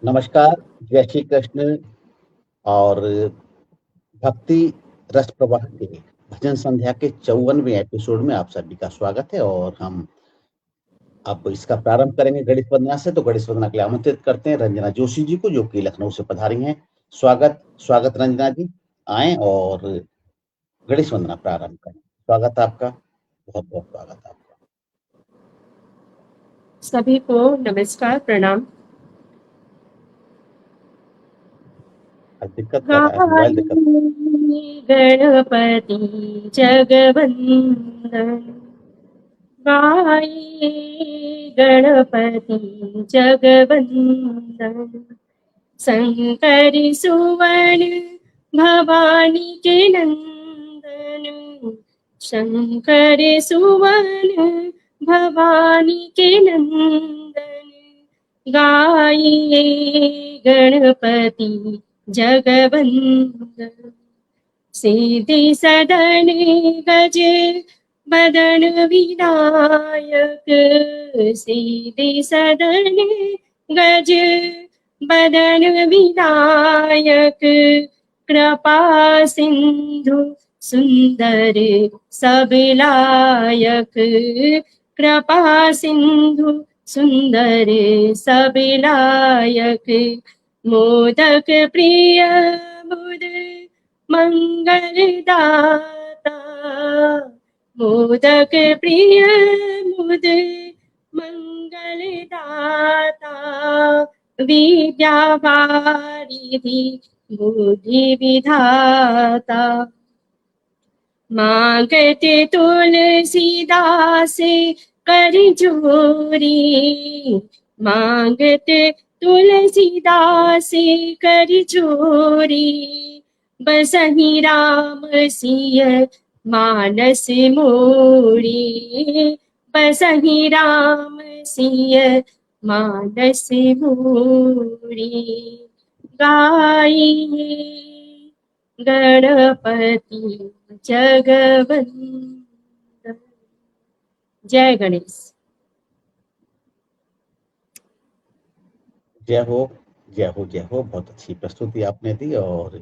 नमस्कार, जय श्री कृष्ण। और भक्ति रस प्रवाह के भजन संध्या के 54वें एपिसोड में आप सभी का स्वागत है। और हम अब इसका प्रारंभ करेंगे गणेश वंदना से। तो गणेश वंदना के लिए आमंत्रित करते हैं रंजना जोशी जी को, जो कि लखनऊ से पधारी हैं। स्वागत स्वागत रंजना जी, आए और गणेश वंदना प्रारंभ करें। स्वागत आपका, बहुत बहुत स्वागत आपका। सभी को नमस्कार, प्रणाम। दिक्कत कर रहा है, मोबाइल दिक्कत। गणपति जगवंदन गाये, गणपति जगवंदन शंकर सुवन भवानी के नंदन, शंकर सुवन भवानी के नंदन गाये गणपति जगवंदन। सिद्धि सदन गज बदन विनायक, सिद्धि सदन गज बदन विनायक कृपा सिंधु सुंदर सब लायक, कृपा सिंधु सुंदर सब लायक मोदक प्रिय मुद मंगलदाता, मोदक प्रिय मुद मंगलदाता विद्या वारिधि बुद्धि विधाता मांगते तुलसीदास कर जोरी, मांगते तुलसीदास कर जोरी बसहि राम सिय मानस मोरी, बसहि राम सिय मानस मोरी गाइए गणपति जगवंदन। जय गणेश। जय हो जय हो जय हो। बहुत अच्छी प्रस्तुति आपने दी। और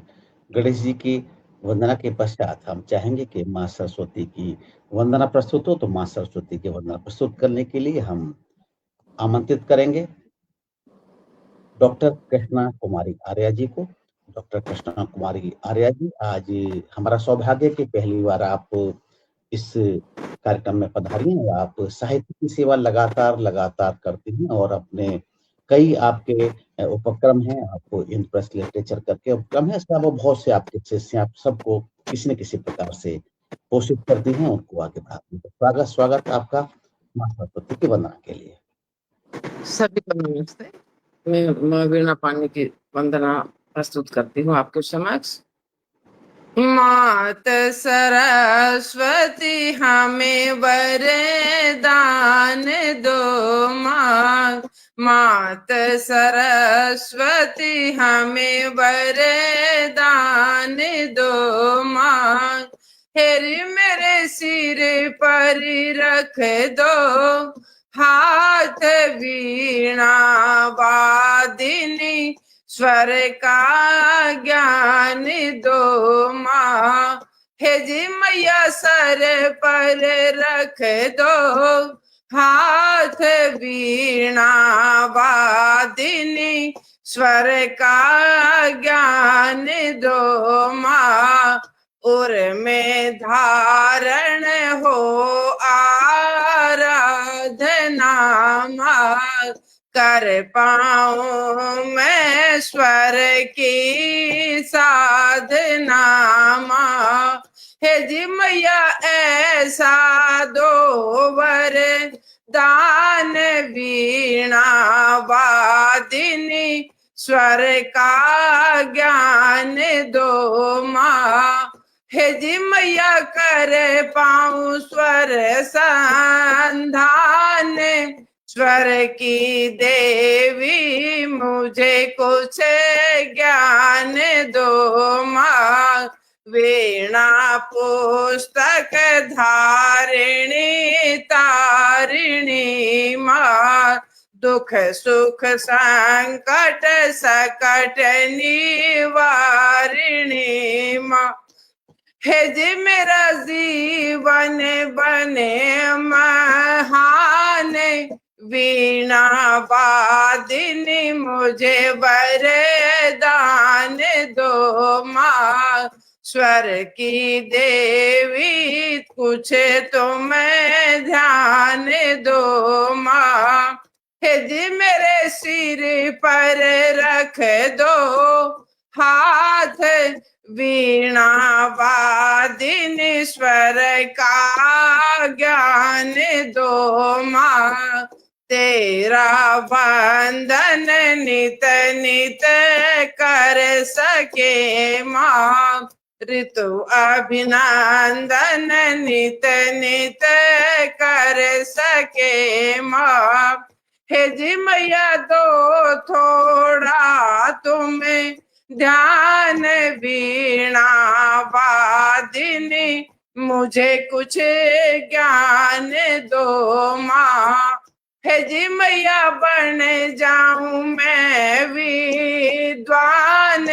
गणेश जी की वंदना के पश्चात हम चाहेंगे कि माँ सरस्वती की वंदना प्रस्तुत हो। तो माँ सरस्वती की वंदना प्रस्तुत करने के लिए हम आमंत्रित करेंगे डॉक्टर कृष्णा कुमारी आर्या जी को। डॉक्टर कृष्णा कुमारी आर्या जी, आज हमारा सौभाग्य कि पहली बार आप इस कार्यक्रम में पधारी हैं। आप साहित्य की सेवा लगातार लगातार करती हैं और अपने कई आपके उपक्रम हैं। आपको इन प्रेस लिटरेचर करके उपक्रम है, इसके अलावा बहुत से आपके शिष्य आप सबको किसी न किसी प्रकार से पोषित करती हैं, उनको आगे बढ़ाती हैं। स्वागत स्वागत आपका माँ सरस्वती की वंदना के लिए। सभी को नमस्ते। मैं वीणा पानी की वंदना प्रस्तुत करती हूँ आपके समक्ष। मात सरस्वती हमें वरदान दो, मात सरस्वती हमें वरदान दो, हेरी मेरे सिर पर रख दो हाथ वीणा वादिनी, स्वर का ज्ञान दो माँ, हे जी मैया सर पर रख दो हाथ वीणा वादिनी, स्वर का ज्ञान दो माँ, उर में धारण हो आराधना माँ, कर पाऊं मैं स्वर की साधना माँ, हे जी मैया ऐसा दो वर दान वीणा वादिनी, स्वर का ज्ञान दो माँ, हे जी मैया कर पाऊं स्वर संधान, स्वर की देवी मुझे कुछ ज्ञान दो माँ, वीणा पुस्तक धारिणी तारिणी माँ, दुख सुख संकट सकट निवारिणी माँ। हे जी मेरा जीवन बने महान, वीणा वादिनी मुझे वरदान दो माँ। स्वर की देवी कुछ तुम्हें ध्यान दो माँ। हे जी मेरे सिर पर रख दो हाथ, वीणा वादिनी स्वर का ज्ञान दो माँ। तेरा वंदन नित नित कर सके माँ। ऋतु अभिनंदन नित नित कर सके माँ। हे जी मैया दो थोड़ा तुम्हें ध्यान, वीणा वादिनी मुझे कुछ ज्ञान दो माँ। हे जी मैया बन जाऊं मैं विद्वान,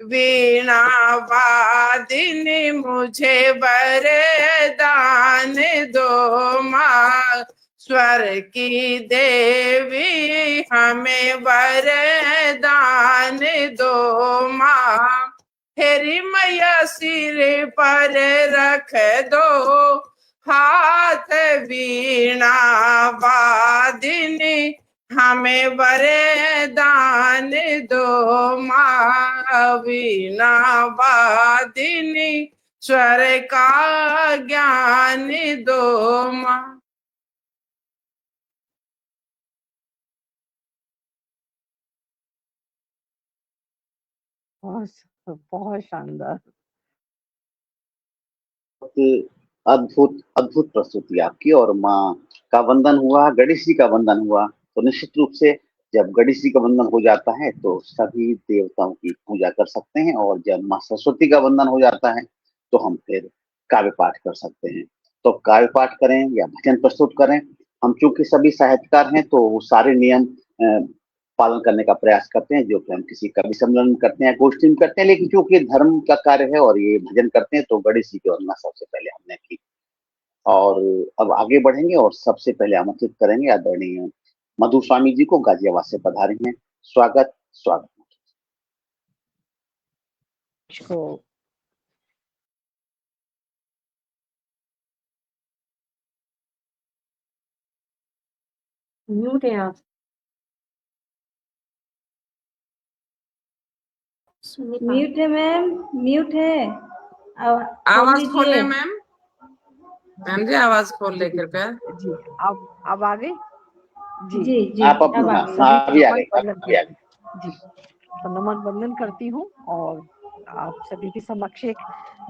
वीणा वादिनी मुझे वरदान दो माँ। स्वर की देवी हमें वरदान दो माँ। हेरी मैया सिर पर रख दो हाथ, वीणा वादिनी हमें वरदान दो माँ। वीणा वादिनी स्वर का ज्ञान दो माँ। बहुत शानदार। अद्भुत अद्भुत प्रस्तुति आपकी, और माँ का वंदन हुआ, गणेश जी का वंदन हुआ। तो निश्चित रूप से जब गणेश जी का वंदन हो जाता है तो सभी देवताओं की पूजा कर सकते हैं, और जब माँ सरस्वती का वंदन हो जाता है तो हम फिर काव्य पाठ कर सकते हैं। तो काव्य पाठ करें या भजन प्रस्तुत करें, हम चूंकि सभी साहित्यकार हैं तो वो सारे नियम पालन करने का प्रयास करते हैं जो कि हम किसी कवि सम्मेलन में करते हैं, गोष्ठी में करते हैं। लेकिन क्योंकि धर्म का कार्य है और ये भजन करते हैं, तो गणेश जी की वंदना सबसे पहले हमने की। और अब आगे बढ़ेंगे और सबसे पहले आमंत्रित करेंगे आदरणीय मधु स्वामी जी को, गाजियाबाद से पधारे हैं। स्वागत स्वागत। म्यूट है आप। म्यूट है मैम, म्यूट है। आवाज खोले मैम। मैम जी आवाज खोल ले कृपया। जी अब आ गई जी। जी जी आप अब अपना आ गई। अभी आ गए जी, तो नमन वंदन करती हूँ और आप सभी के समक्ष एक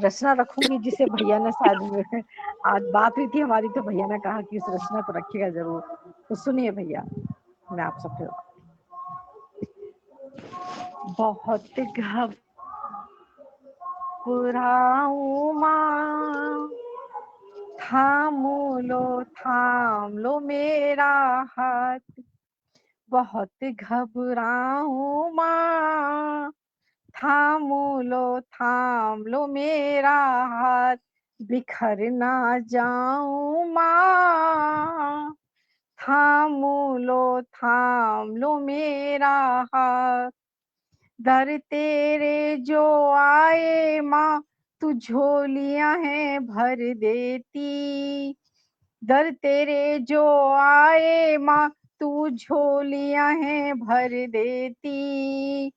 रचना रखूंगी जिसे भैया ने शायद आज बात हुई थी हमारी, तो भैया ने कहा कि इस रचना को रखिएगा जरूर। तो सुनिए भैया, मैं आप सबसे बहुत घबराऊं माँ, थाम लो मेरा हाथ। बहुत घबराऊं माँ, थाम लो मेरा हाथ। बिखर ना जाऊं माँ, थाम लो मेरा हाथ। दर तेरे जो आए माँ, तू झोलियां हैं भर देती। दर तेरे जो आए माँ, तू झोलियां हैं भर देती।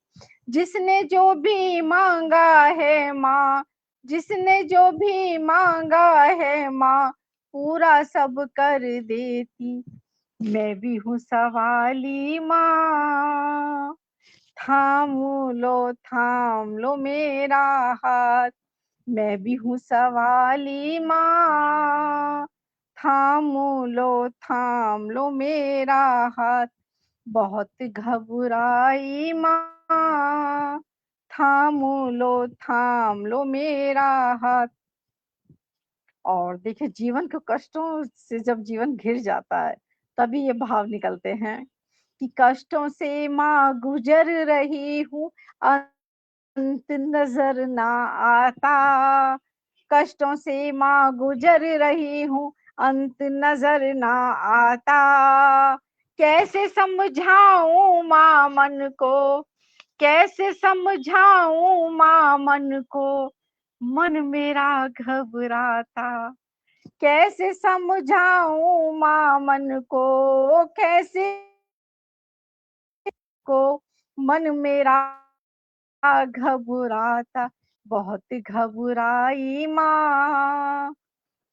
जिसने जो भी मांगा है माँ, जिसने जो भी मांगा है माँ, पूरा सब कर देती। मैं भी हूँ सवाली माँ, थाम लो मेरा हाथ। मैं भी हूँ सवाली माँ, थाम लो मेरा हाथ। बहुत घबराई माँ, थाम लो मेरा हाथ। और देखिए, जीवन के कष्टों से जब जीवन घिर जाता है तभी ये भाव निकलते हैं। कि कष्टों से माँ गुजर रही हूँ, अंत नजर ना आता। कष्टों से माँ गुजर रही हूँ, अंत नजर ना आता। कैसे समझाऊं माँ मन को, कैसे समझाऊं माँ मन को, मन मेरा घबराता। कैसे समझाऊं माँ मन को, कैसे को मन मेरा घबराता। बहुत घबराई माँ,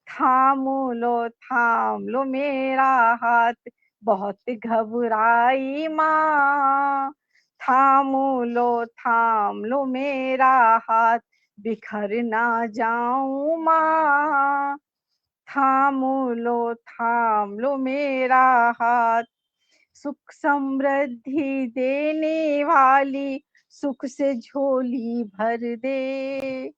थाम लो मेरा हाथ। बहुत घबराई माँ, थाम लो मेरा हाथ। बिखर ना जाऊं माँ, थाम लो मेरा हाथ। सुख समृद्धि देने वाली, सुख से झोली भर दे।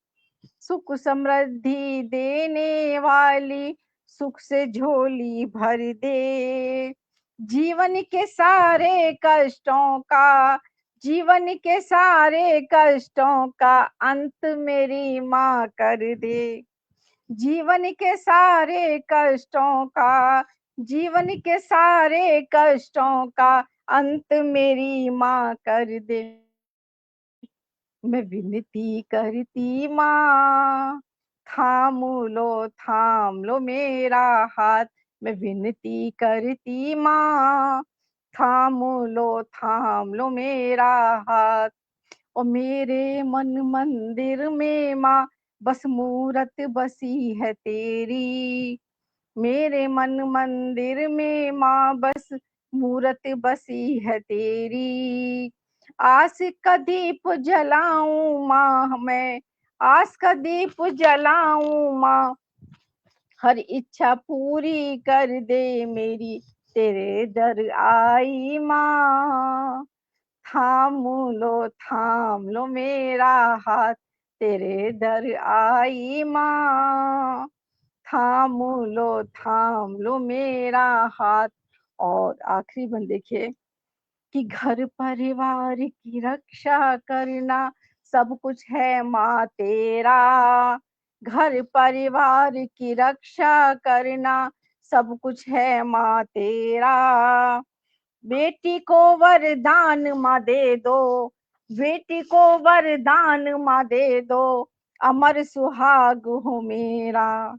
सुख समृद्धि देने वाली, सुख से झोली भर दे। जीवन के सारे कष्टों का, जीवन के सारे कष्टों का अंत मेरी माँ कर दे। जीवन के सारे कष्टों का, जीवन के सारे कष्टों का अंत मेरी माँ कर दे। मैं विनती करती माँ, थाम लो मेरा हाथ। मैं विनती करती माँ, थाम लो मेरा हाथ। और मेरे मन मंदिर में माँ बस मूरत बसी है तेरी। मेरे मन मंदिर में माँ बस मूरत बसी है तेरी। आस का दीप जलाऊं माँ मैं, आस का दीप जलाऊं माँ। हर इच्छा पूरी कर दे मेरी, तेरे दर आई माँ। थाम लो मेरा हाथ, तेरे दर आई माँ। थाम लो मेरा हाथ। और आखिरी बंद देखिए कि घर परिवार की रक्षा करना सब कुछ है माँ तेरा। घर परिवार की रक्षा करना सब कुछ है माँ तेरा। बेटी को वरदान माँ दे दो, बेटी को वरदान माँ दे दो, अमर सुहाग हो मेरा।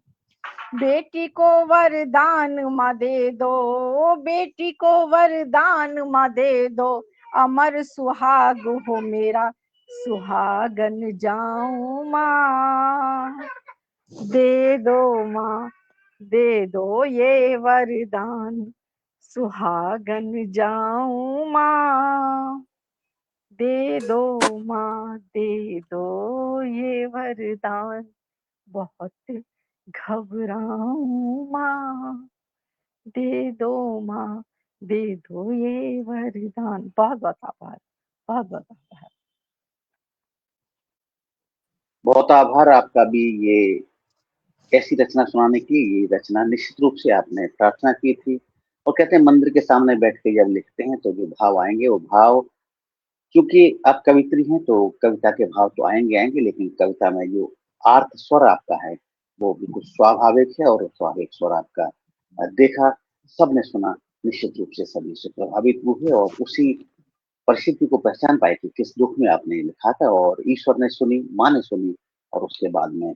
बेटी को वरदान माँ दे दो, बेटी को वरदान माँ दे दो, अमर सुहाग हो मेरा। सुहागन जाऊं माँ, दे दो माँ, दे दो ये वरदान। सुहागन जाऊं माँ, दे दो माँ, दे दो ये वरदान। बहुत घबराऊं माँ, दे दो माँ, दे दो ये वरदान। बहुत बहुत आभार, बहुत बहुत आभार। बहुत आभार आपका भी ये ऐसी रचना सुनाने की। ये रचना निश्चित रूप से आपने प्रार्थना की थी, और कहते हैं मंदिर के सामने बैठ के जब लिखते हैं तो जो भाव आएंगे वो भाव, क्योंकि आप कवित्री हैं तो कविता के भाव तो आएंगे आएंगे, लेकिन कविता में जो आर्त स्वर आपका है वो बिल्कुल स्वाभाविक है, और स्वाभाविक स्वर आपका देखा, सबने सुना, निश्चित रूप से सभी से प्रभावित हुए और उसी परिस्थिति को पहचान पाए कि किस दुख में आपने लिखा था, और ईश्वर ने सुनी, माँ ने सुनी, और उसके बाद में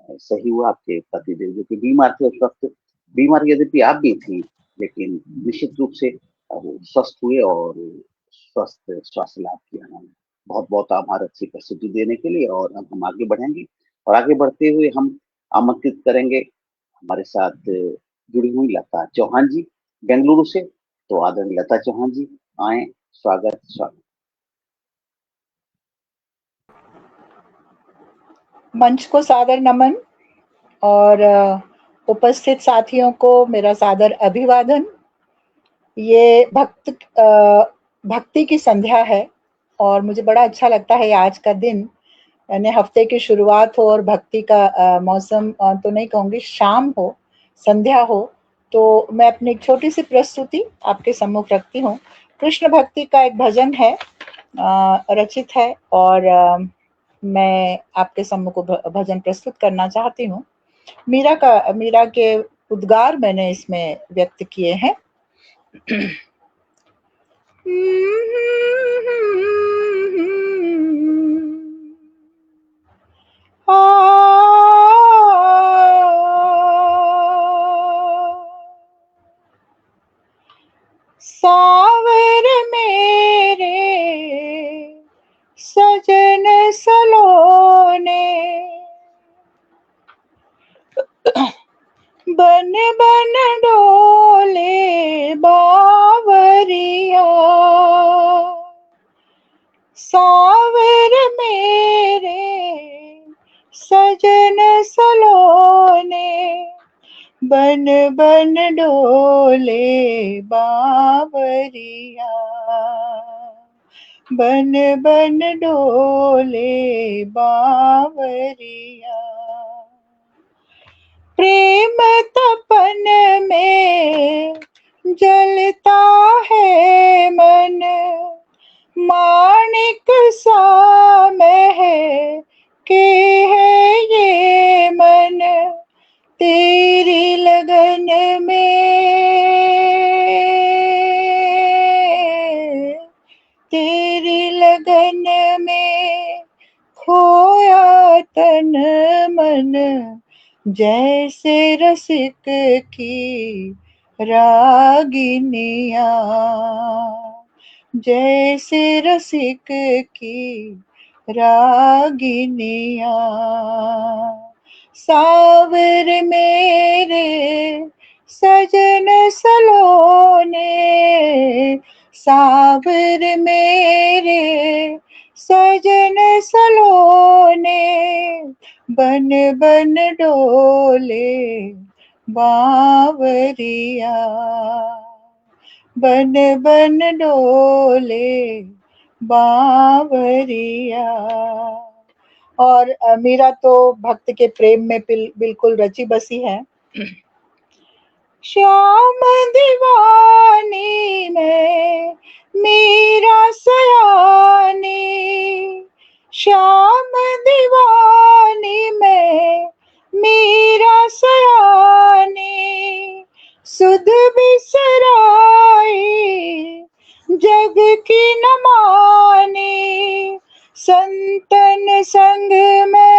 सही हुआ। आपके पतिदेव जो कि बीमार थे उस वक्त, बीमार यद्यपि आप भी थी, लेकिन निश्चित रूप से वो स्वस्थ हुए और स्वस्थ स्वास्थ्य लाभ किया उन्होंने। बहुत बहुत आभार अच्छी प्रस्तुति देने के लिए। और अब हम आगे बढ़ेंगे, और आगे बढ़ते हुए हम आमंत्रित करेंगे हमारे साथ जुड़ी हुई लता चौहान जी बेंगलुरु से। तो आदरणीय लता चौहान जी आए, स्वागत स्वागत। मंच को सादर नमन और उपस्थित साथियों को मेरा सादर अभिवादन। ये भक्ति की संध्या है और मुझे बड़ा अच्छा लगता है आज का दिन, यानी हफ्ते की शुरुआत हो और भक्ति का मौसम तो नहीं कहूँगी, शाम हो, संध्या हो। तो मैं अपनी एक छोटी सी प्रस्तुति आपके सम्मुख रखती हूँ कृष्ण भक्ति का एक भजन है, रचित है, और मैं आपके सम्मुख भजन प्रस्तुत करना चाहती हूँ। मीरा के उद्गार मैंने इसमें व्यक्त किए हैं। सावर मेरे सजन सलोने, बन बन डोले बावरिया। सावर मेरे सजन सलोने, बन बन डोले बावरिया। बन बन डोले बावरिया। प्रेम तपन में जलता है मन, माणिक सा मह के है ये मन। तेरी लगन में, तेरी लगन में खोया तन मन। जैसे रसिक की रागिनिया, जैसे रसिक की रागिनिया। सावर मेरे सजन सलोने, सावर मेरे सजन सलोने, बन बन डोले बावरिया। बन बन डोले बावरिया। और मीरा तो भक्त के प्रेम में बिल्कुल रची बसी है। श्याम दीवानी में मीरा सयानी, श्याम दीवानी में मीरा सयानी। सुध बिसराई जग की न मानी, संतन संग में,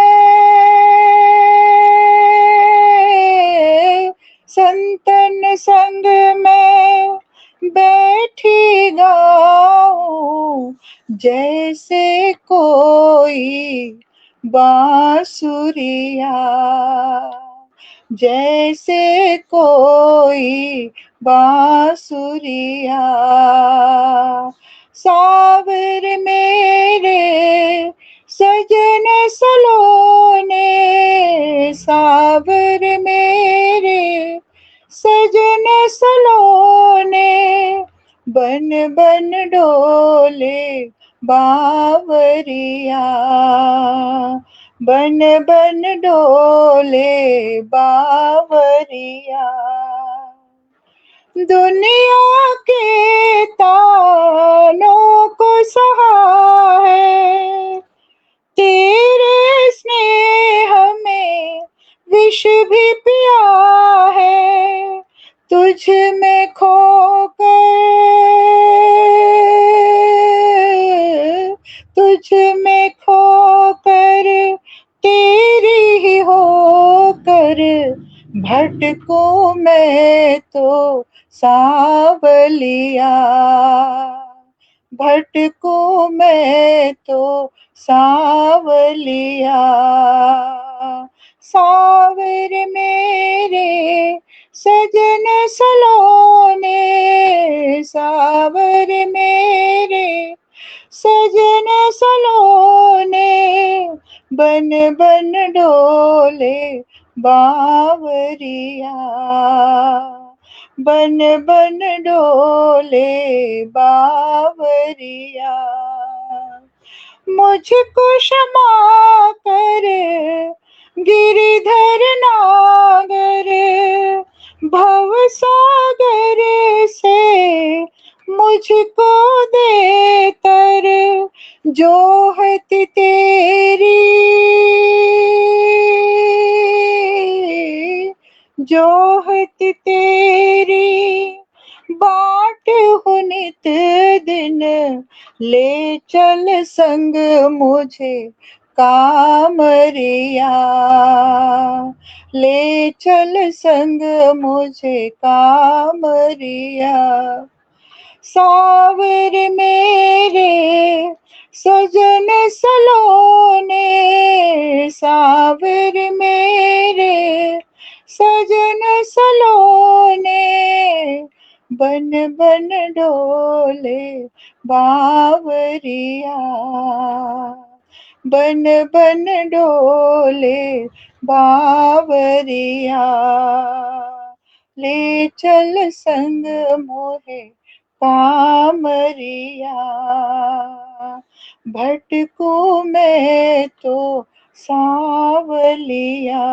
संतन संग में बैठी गाऊं। जैसे कोई बांसुरिया, जैसे कोई बांसुरिया। सावर मेरे सजन सलोने, सावर मेरे सजन सलोने, बन बन डोले बावरिया। बन बन डोले बावरिया। दुनिया के तानों को सहा है, तेरे स्नेह में विष भी पिया है। तुझ में खोकर, तुझ में खोकर, तेरी ही होकर भटकूं मैं तो सावलिया। भटकूं मैं तो सावलिया। सावर मेरे सजन सलोने, सावर मेरे सजन सलोने, बन बन डोले बावरिया। बन बन डोले बावरिया। मुझको क्षमा कर गिरिधर नागर, भव सागर से मुझको देकर जोहत तेरी, जोहत तेरी बाट हो नित दिन, ले चल संग मुझे कामरिया, ले चल संग मुझे कामरिया। सावर मेरे सजन सलोने, सावर मेरे सजन सलोने, बन बन डोले बावरिया, बन बन डोले बावरिया। ले चल संग मोहे कामरिया, भटकूं मैं तो सांवलिया,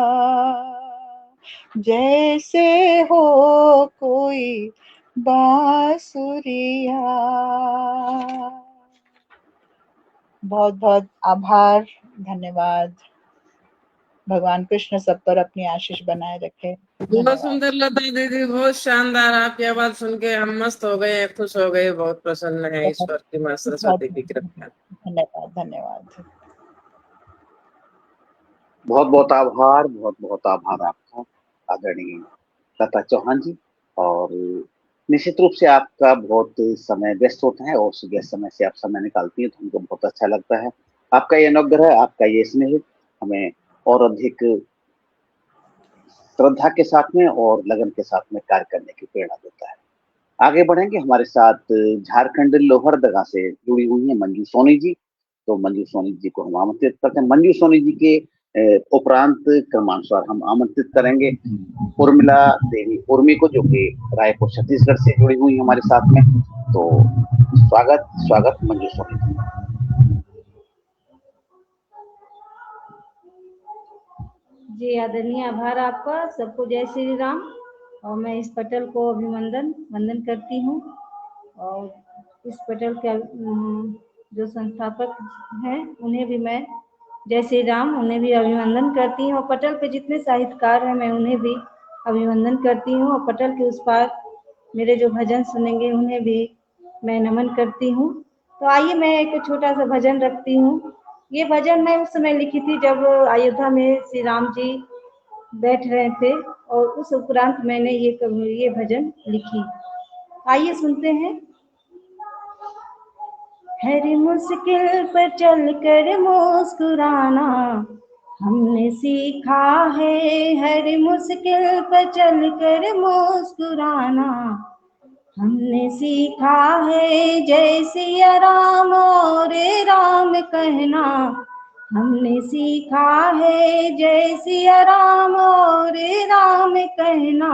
जैसे हो कोई बांसुरिया। बहुत बहुत आभार, धन्यवाद। भगवान कृष्ण सब पर अपनी आशीष बनाए रखे। बहुत सुंदर लता दीदी, बहुत शानदार। आपकी आवाज सुन के हम मस्त हो गए, खुश हो गए, बहुत प्रसन्न है ईश्वर की माँ सरस्वती की कृपा। धन्यवाद, धन्यवाद। बहुत बहुत आभार, बहुत बहुत आभार आपका आदरणीय लता चौहान जी। और निश्चित रूप से आपका बहुत समय व्यस्त होता है और उस व्यस्त समय से आप समय निकालती हैं तो हमको बहुत अच्छा लगता है। आपका ये अनुग्रह, आपका ये स्नेह हमें और अधिक श्रद्धा के साथ में और लगन के साथ में कार्य करने की प्रेरणा देता है। आगे बढ़ेंगे, हमारे साथ झारखंड लोहरदगा से जुड़ी हुई है मंजू सोनी जी। तो मंजू सोनी जी को हम आमंत्रित करते हैं। मंजू सोनी जी के उपरांत क्रमानुसार हम आमंत्रित करेंगे उर्मिला देवी उर्मी को, जो कि रायपुर छत्तीसगढ़ से जुड़ी हुई हमारे साथ में। तो स्वागत स्वागत मंजू सोनी जी। जी आदरणीय, आभार आपका। सबको जय श्री राम। और मैं इस पटल को वंदन करती हूँ। और इस पटल के जो संस्थापक हैं उन्हें भी मैं जय श्री राम, उन्हें भी अभिनंदन करती हूँ। और पटल पे जितने साहित्यकार हैं मैं उन्हें भी अभिनंदन करती हूँ। और पटल के उस पार मेरे जो भजन सुनेंगे उन्हें भी मैं नमन करती हूँ। तो आइए मैं एक छोटा सा भजन रखती हूँ। ये भजन मैं उस समय लिखी थी जब अयोध्या में श्री राम जी बैठ रहे थे, और उस उपरांत मैंने ये भजन लिखी। आइए सुनते हैं। हर मुश्किल पर चल कर मुस्कुराना हमने सीखा है, हर मुश्किल पर चल कर मुस्कुराना हमने सीखा है। जय सिया राम और राम कहना हमने सीखा है, जय सिया राम और राम कहना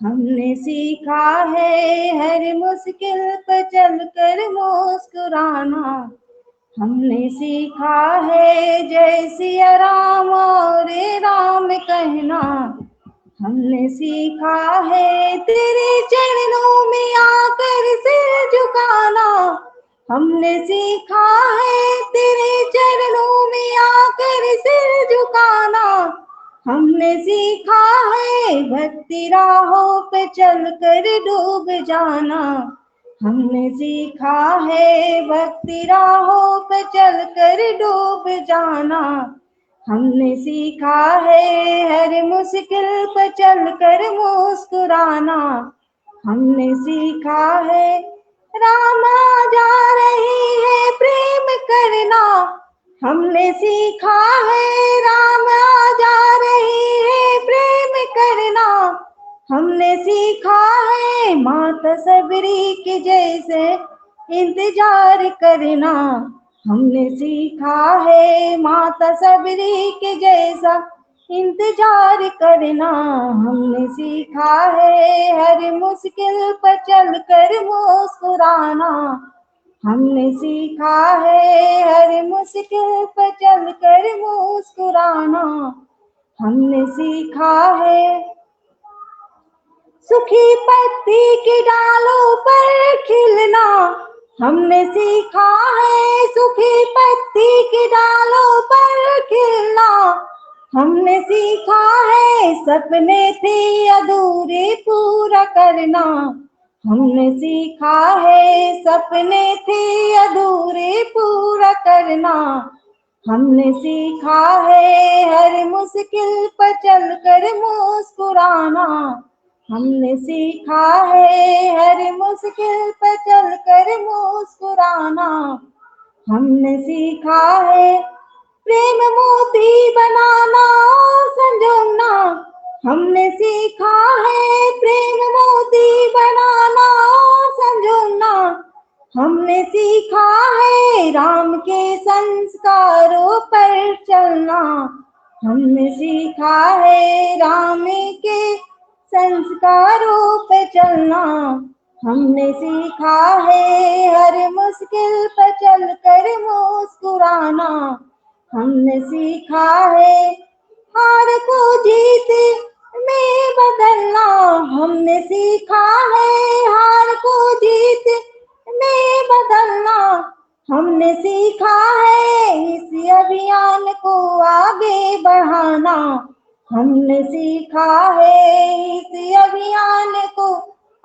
हमने सीखा है। हर मुश्किल पर चल कर मुस्कुराना हमने सीखा है। जय सिया राम और राम कहना हमने सीखा है। तेरे चरणों में आकर सिर झुकाना हमने सीखा है। तेरे चरणों में आकर सिर झुकाना हमने सीखा है। भक्ति राहों पे चल कर डूब जाना हमने सीखा है। भक्ति राहों पे चल कर डूब जाना हमने सीखा है। हर मुश्किल पर चल कर मुस्कुराना हमने सीखा है। रामा जा रही है प्रेम करना हमने सीखा है। रामा जा रही है प्रेम करना हमने सीखा है। माता सबरी के जैसे इंतजार करना हमने सीखा है। माता सबरी के जैसा इंतजार करना हमने सीखा है। हर मुश्किल पर चल कर मुस्कुराना हमने सीखा है। हर मुश्किल पर चल कर मुस्कुराना हमने सीखा है। सुखी पत्ती की डालों पर खिलना हमने सीखा है सूखी पत्ती की डालों पर खिलना, हमने सीखा है सपने थे अधूरे पूरा करना, हमने सीखा है सपने थे अधूरे पूरा करना, हमने सीखा है हर मुश्किल पर चलकर मुस्कुराना, हमने सीखा है हर मुश्किल पर चलकर मुस्कुराना, हमने सीखा है प्रेम मोती बनाना और संजोना, हमने सीखा है प्रेम मोती बनाना और संजोना, हमने सीखा है राम के संस्कारों पर चलना, हमने सीखा है राम के संस्कारों पे चलना, हमने सीखा है हर मुश्किल पर चलकर मुस्कुराना, हमने सीखा है हार को जीत में बदलना, हमने सीखा है हार को जीत में बदलना, हमने सीखा है इस अभियान को आगे बढ़ाना, हमने सीखा है इस अभियान को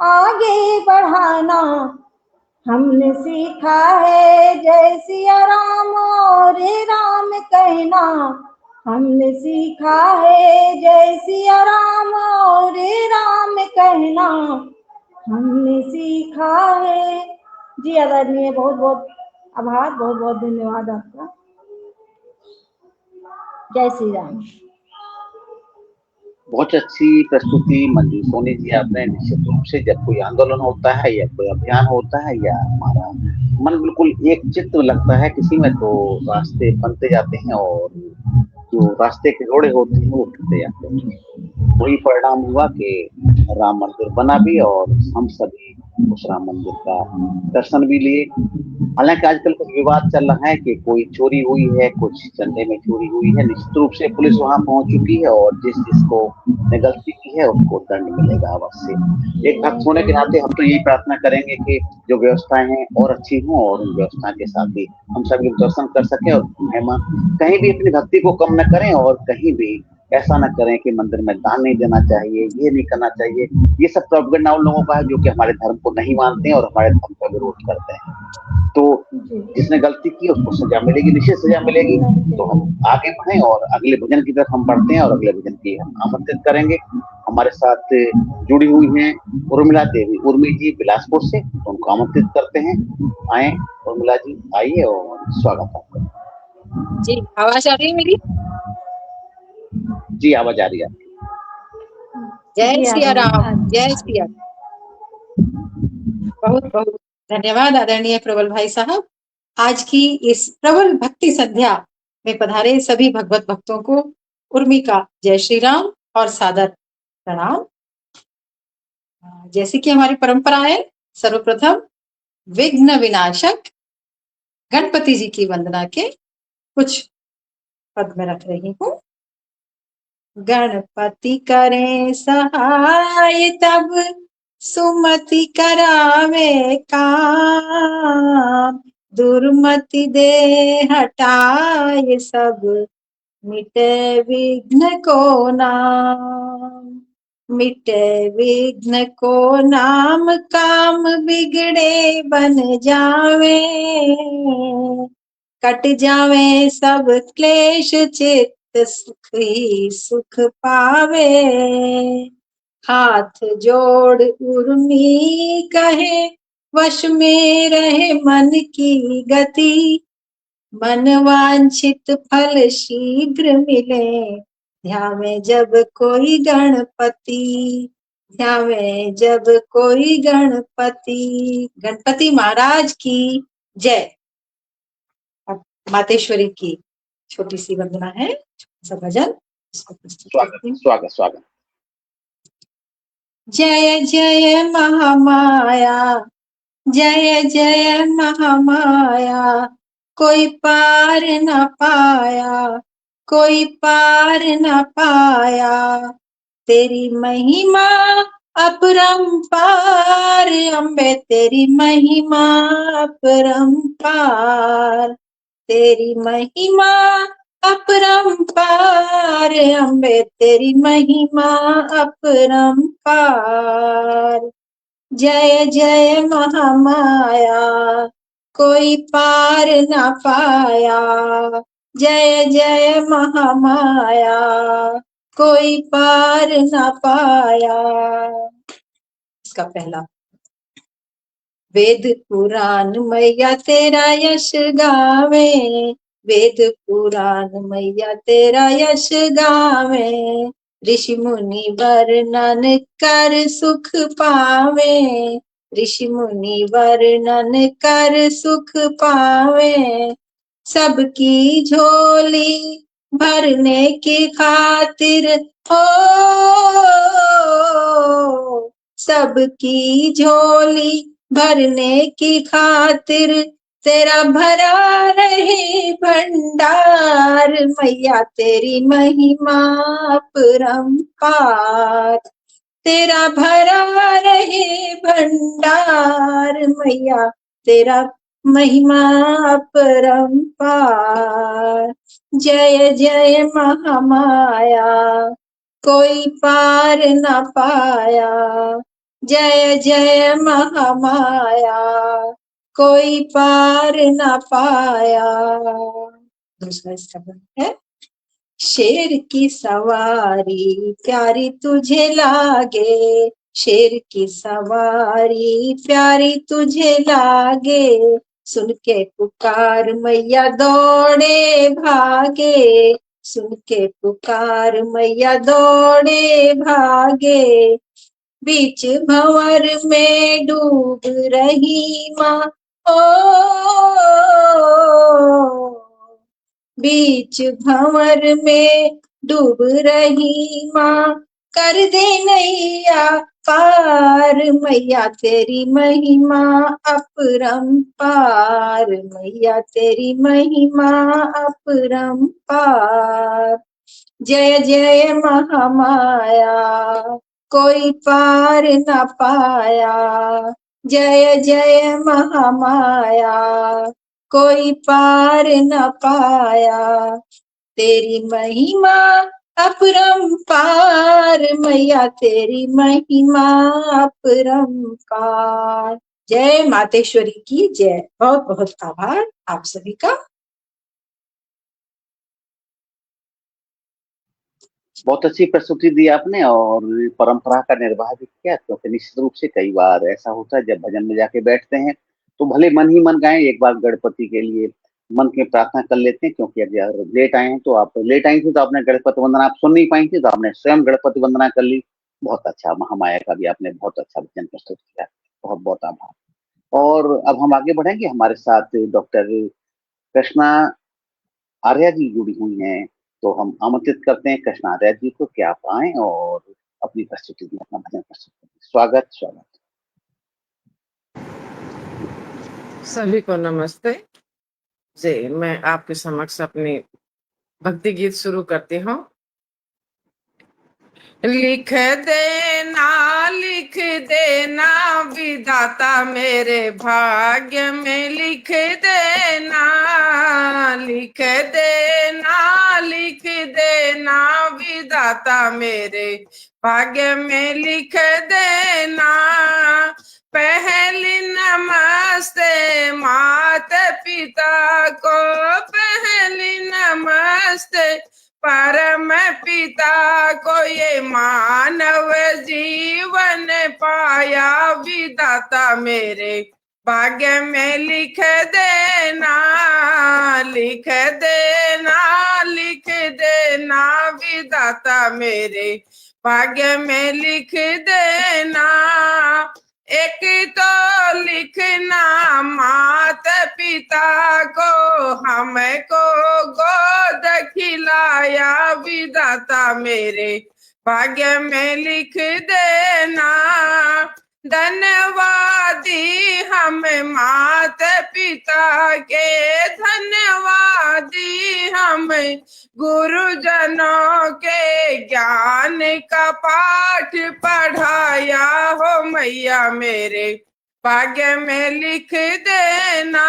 आगे बढ़ाना, हमने सीखा है जय सिया राम और राम कहना, हमने सीखा है जय सिया राम और राम कहना, हमने सीखा है। जी आदरणीय, बहुत बहुत आभार, बहुत बहुत धन्यवाद आपका। जय श्री राम। बहुत अच्छी प्रस्तुति मंजू सोनी जी आपने। निश्चित रूप से जब कोई आंदोलन होता है या कोई अभियान होता है या हमारा मन बिल्कुल एक चित्त लगता है किसी में, तो रास्ते बनते जाते हैं और जो रास्ते के रोड़े होते हैं वो टूटते जाते हैं। वही परिणाम हुआ कि राम मंदिर बना भी और हम सभी उस राम मंदिर का दर्शन भी लिए। हालांकि आजकल कुछ विवाद चल रहा है कि कोई चोरी हुई है, कुछ चंदे में चोरी हुई है। निश्चित रूप से पुलिस वहां पहुंच चुकी है और जिसको ने गलती की है उसको दंड मिलेगा अवश्य। एक भक्त होने के नाते हम तो यही प्रार्थना करेंगे कि जो व्यवस्थाएं हैं और अच्छी हों और उन व्यवस्था के साथ भी हम सभी दर्शन कर सके और महिमा कहीं भी अपनी भक्ति को कम न करें और कहीं भी ऐसा न करें कि मंदिर में दान नहीं देना चाहिए, ये नहीं करना चाहिए। ये सब प्रोपेगेंडा उन लोगों का है जो कि हमारे धर्म को नहीं मानते हैं और हमारे धर्म का विरोध करते हैं। तो जिसने गलती की उसको सजा मिलेगी, निश्चित सजा मिलेगी। तो हम आगे बढ़े और अगले भजन की तरफ हम बढ़ते हैं और अगले भजन की हम आमंत्रित करेंगे। हमारे साथ जुड़ी हुई हैं उर्मिला देवी, उर्मी जी बिलासपुर से, तो उनको आमंत्रित करते हैं। आए उर्मिला जी, आइए और स्वागत आपका। जी, आवाज आ रही है मेरी? जी आवाज आ रही है। जय सिया राम, जय सिया। बहुत बहुत धन्यवाद आदरणीय प्रबल भाई साहब। आज की इस प्रबल भक्ति संध्या में पधारे सभी भगवत भक्तों को उर्मी का जय श्री राम और सादर प्रणाम। जैसे कि हमारी परंपरा है, सर्वप्रथम विघ्न विनाशक गणपति जी की वंदना के कुछ पद में रख रही हूँ। गणपति करें सहाय तब सुमति करावे काम, दुर्मति दे हटाए सब मिटे विघ्न को नाम, मिटे विघ्न को नाम, काम बिगड़े बन जावे, कट जावे सब क्लेश चित्त सुख ही सुख पावे। हाथ जोड़ उर्मी कहे वश में रहे मन की गति, मन वांछित फल शीघ्र मिले, ध्यावे जब कोई गणपति, ध्यावे जब कोई गणपति। गणपति महाराज की जय। अब मातेश्वरी की छोटी सी वंदना है, सब भजन। स्वागत स्वागत स्वागत। जय जय महामाया, जय जय महामाया, कोई पार न पाया, कोई पार न पाया, तेरी महिमा अपरंपार अम्बे तेरी महिमा अपरंपार, तेरी महिमा अपरंपार, अम्बे तेरी महिमा अपरंपार। जय जय महामाया कोई पार ना पाया, जय जय महामाया कोई पार ना पाया। इसका पहला, वेद पुराण मैया तेरा यश गावे, वेद पुराण मैया तेरा यश गावे, ऋषि मुनि वर्णन कर सुख पावे, ऋषि मुनि वर्णन कर सुख पावे, सबकी झोली भरने की खातिर हो, सबकी झोली भरने की खातिर तेरा भरा रहे भंडार, मैया तेरी महिमा अपरंपार, तेरा भरा रहे भंडार, मैया तेरा महिमा अपरंपार। जय जय महामाया कोई पार न पाया, जय जय महामाया कोई पार न पाया। दूसरा शब्द है, शेर की सवारी प्यारी तुझे लागे, शेर की सवारी प्यारी तुझे लागे, सुन के पुकार मैया दौड़े भागे, सुन के पुकार मैया दौड़े भागे, बीच भंवर में डूब रही माँ ओ, बीच भंवर में डूब रही माँ कर दे नैया पार, मैया तेरी महिमा अपरंपार, मैया तेरी महिमा अपरंपार। जय जय महामाया कोई पार न पाया, जय जय महामाया कोई पार न पाया, तेरी महिमा अपरंपार, मैया तेरी महिमा अपरंपार। जय मातेश्वरी की जय। बहुत बहुत आभार आप सभी का। बहुत अच्छी प्रस्तुति दी आपने और परंपरा का निर्वाह भी किया, क्योंकि निश्चित रूप से कई बार ऐसा होता है जब भजन में जाके बैठते हैं तो भले मन ही मन गाएं, एक बार गणपति के लिए मन की प्रार्थना कर लेते हैं, क्योंकि अगर लेट आए हैं तो आप लेट आई थी तो आपने गणपति वंदना आप सुन नहीं पाई थी, तो आपने स्वयं गणपति वंदना कर ली। बहुत अच्छा, महामाया का भी आपने बहुत अच्छा भजन प्रस्तुत किया, बहुत बहुत आभार। और अब हम आगे बढ़ेंगे, हमारे साथ डॉक्टर कृष्णा आर्या जी जुड़ी हुई हैं, तो हम आमंत्रित करते हैं कृष्णा आर्या जी को कि आप आए और अपनी प्रस्तुति में अपना भजन प्रस्तुत करें। स्वागत स्वागत। सभी को नमस्ते जी। मैं आपके समक्ष अपनी भक्ति गीत शुरू करती हूँ। लिख देना विधाता मेरे भाग्य में, लिख देना, लिख देना, लिख देना विधाता मेरे भाग्य में, लिख देना। पहली नमस्ते माता पिता को, पहली नमस्ते परम पिता को, ये मानव जीवन पाया विधाता मेरे भाग्य में, लिख देना, लिख देना, लिख देना विधाता मेरे भाग्य में, लिख देना। एक तो लिखना माता पिता को, हमको गोद खिलाया विधाता मेरे भाग्य में, लिख देना। धन्यवादी हम माता पिता के, धन्यवादी हम गुरुजनों के, ज्ञान का पाठ पढ़ाया हो मैया मेरे, भाग्य में लिख देना।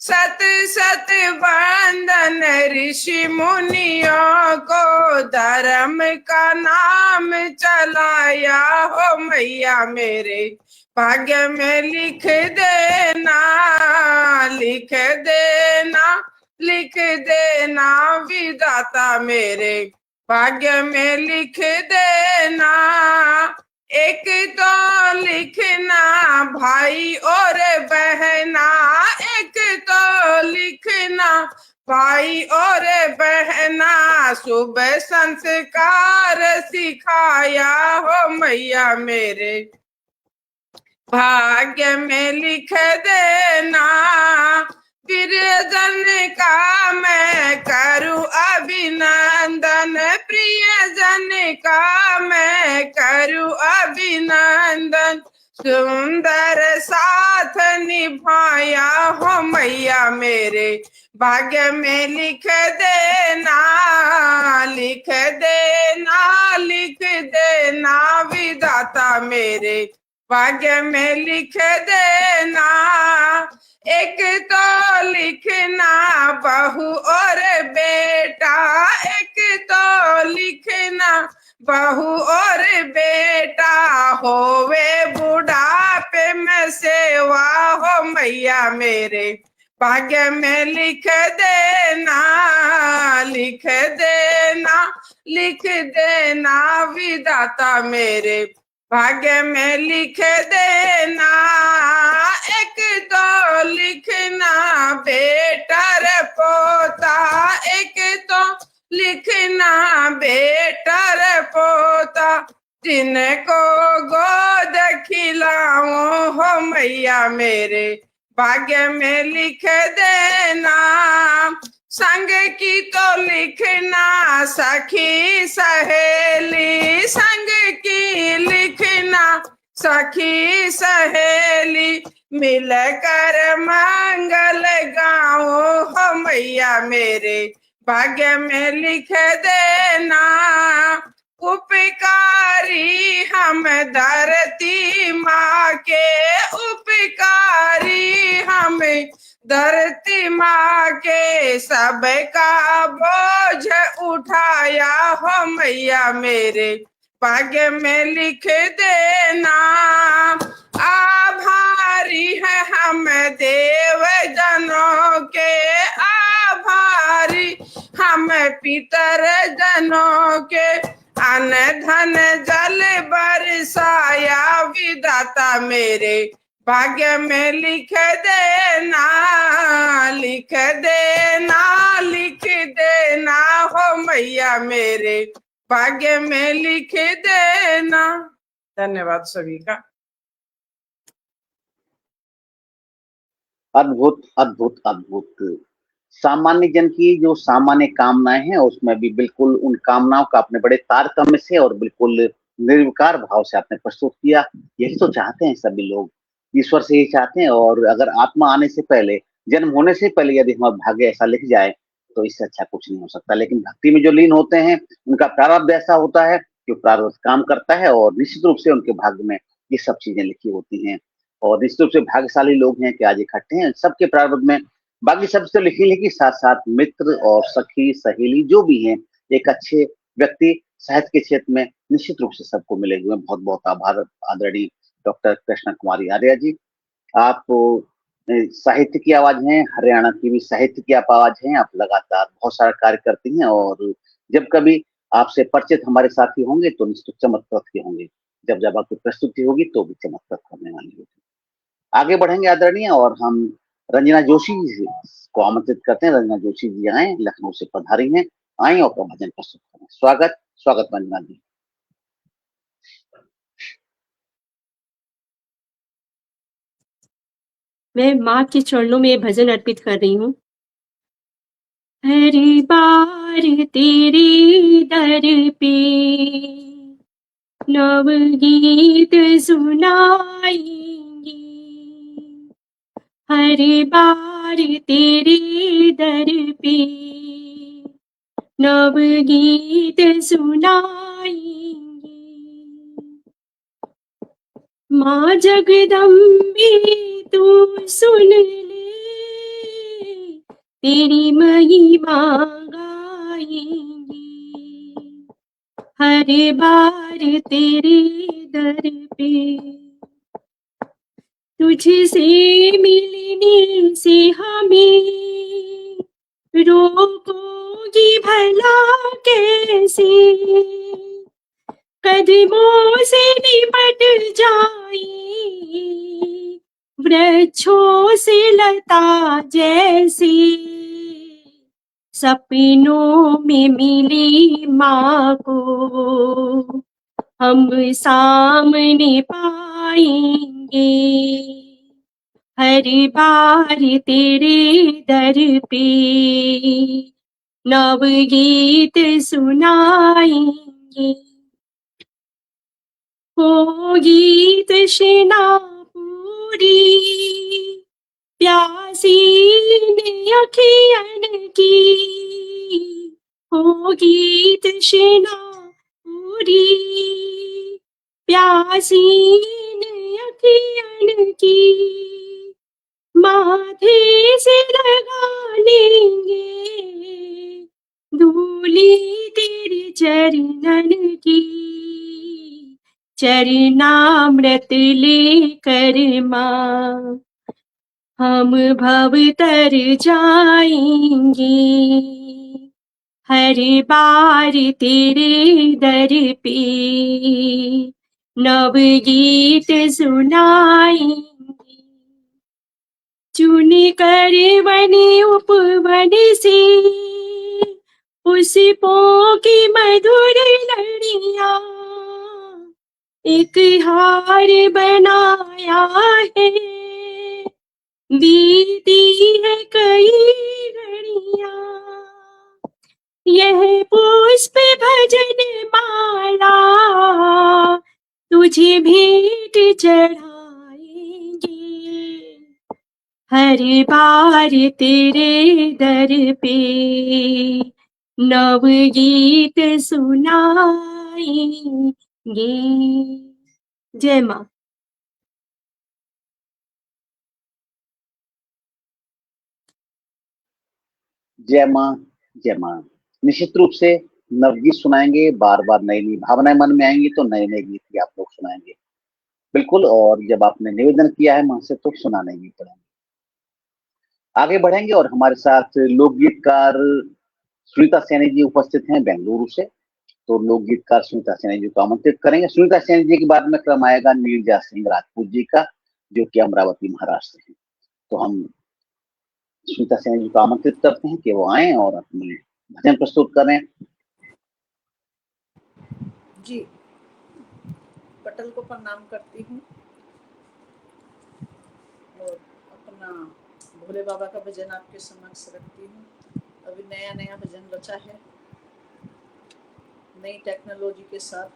सत सत वंदन ऋषि मुनियों को, धर्म का नाम चलाया हो मैया मेरे, भाग्य में लिख देना, लिख देना, लिख देना विधाता मेरे, भाग्य में लिख देना। एक तो लिखना भाई और बहना, एक तो लिखना भाई और बहना, शुभ संस्कार सिखाया हो मैया मेरे, भाग्य में लिख देना। प्रियजन का मैं करूं अभिनंदन, प्रियजन का मैं करूं अभिनंदन, सुंदर साथ निभाया हो मैया मेरे, भाग्य में लिख देना, लिख देना, लिख देना विधाता मेरे, भाग्य में लिख देना। एक तो लिखना बहू और बेटा, एक तो लिखना बहू और बेटा, होवे बुढ़ापे में सेवा हो मैया मेरे, भाग्य में लिख देना, लिख देना, लिख देना विधाता मेरे, भाग्य में लिख देना। एक तो लिखना बेटा रे पोता, एक तो लिखना बेटा रे पोता, जिनको गोद खिलाऊं हो मैया मेरे, भाग्य में लिख देना। संग की तो लिखना सखी सहेली, संग की लिखना सखी सहेली, मिलकर मंगल गाओ हो मैया मेरे, भाग्य में लिख देना। उपकारी हम धरती माँ के, उपकारी हम धरती माँ के, सबका बोझ उठाया हो मैया मेरे, भाग्य में लिख देना। आभारी है हम देव जनों के, आभारी हम पितर जनों के, अन धन जल बरसाया विधाता मेरे, भाग्य में लिख देना, लिख देना, लिख देना हो मैया मेरे, भाग्य में लिख देना। धन्यवाद सभी का। अद्भुत अद्भुत अद्भुत। सामान्य जन की जो सामान्य कामनाएं हैं उसमें भी बिल्कुल उन कामनाओं का आपने बड़े तारतम्य से और बिल्कुल निर्विकार भाव से आपने प्रस्तुत किया। यही तो चाहते हैं सभी लोग, ईश्वर से ही चाहते हैं। और अगर आत्मा आने से पहले, जन्म होने से पहले यदि हमारा भाग्य ऐसा लिख जाए तो इससे अच्छा कुछ नहीं हो सकता। लेकिन भक्ति में जो लीन होते हैं उनका प्रारब्ध ऐसा होता है कि प्रारब्ध काम करता है और निश्चित रूप से उनके भाग्य में ये सब चीजें लिखी होती हैं। और निश्चित रूप से भाग्यशाली लोग हैं कि आज इकट्ठे हैं। सबके प्रारब्ध में बाकी सब तो लिखी लिखी, साथ साथ मित्र और सखी सहेली जो भी हैं, एक अच्छे व्यक्ति साहित्य के क्षेत्र में निश्चित रूप से सबको मिले हुए। बहुत बहुत आभार आदरणीय डॉक्टर कृष्णा कुमारी आर्या जी। आप साहित्य की आवाज हैं, हरियाणा की भी साहित्य की आप आवाज हैं। आप लगातार बहुत सारा कार्य करती हैं और जब कभी आपसे परिचित हमारे साथी होंगे तो निश्चित चमत्कृत के होंगे। जब जब आपकी प्रस्तुति होगी तो भी चमत्कृत करने वाली होगी। आगे बढ़ेंगे आदरणीय, और हम रंजना जोशी जी को आमंत्रित करते हैं। रंजना जोशी जी आए, लखनऊ से पधारी हैं, आए और अपना भजन प्रस्तुत करें। स्वागत स्वागत रंजना जी। मैं माँ के चरणों में भजन अर्पित कर रही हूँ। हर बार तेरे दर पे नवगीत सुनाएंगे हर बार तेरे दर पे, नवगीत सुनाएंगे। माँ जगदम्बे तू सुन ले, तेरी महिमा गाएंगे हर बार तेरे दर पे। तुझसे मिलने से हमें रोकोगी भला कैसे, कदमों से निपट जाए वृक्षों से लता जैसे, सपनों में मिली माँ को हम सामने पाएंगे हर बार तेरे दर पे, नवगीत सुनाएंगे। होगी तृष्णा पूरी प्यासी ने अखियन की, होगी तृष्णा पूरी प्यासी ने अखियन की, माथे से लगा लेंगे धूली तेरे चरणन की, चरणामृत लेकर माँ हम भव तर जाएंगे हर बार तेरे दर पे, नवगीत सुनाएंगे। चुन कर बने उपवन से पुष्पों की मधुर लड़ियां, एक हार बनाया है बीती है कई घड़ियां, यह पुष्प भजन माला तुझे भेंट चढ़ाएंगे हर बार तेरे दर पे, नवगीत सुनाएंगे। जय माँ। जय माँ, जय माँ। निश्चित रूप से नवगीत सुनाएंगे, बार बार नई नई भावनाएं मन में आएंगी तो नए नए गीत भी आप लोग सुनाएंगे, बिल्कुल। और जब आपने निवेदन किया है माँ से तो सुनाने ही पड़ेंगे। आगे बढ़ेंगे और हमारे साथ लोकगीतकार सुनीता सैनी जी उपस्थित हैं बेंगलुरु से। तो लोकगीतकार सुनीता सैनी जी को आमंत्रित करेंगे। सुनीता सैनी जी के बाद में क्रम आएगा नीरजा सिंह राजपूत जी का, जो कि अमरावती महाराष्ट्र से है। तो हम सुनीता सैनी जी को आमंत्रित करते हैं कि वो आए और अपने भजन प्रस्तुत करें। जी, पटल को प्रणाम करती हूँ और अपना भोले बाबा का भजन आपके समक्ष रखती हूँ। अभी नया नया भजन रचा है नई टेक्नोलॉजी के साथ।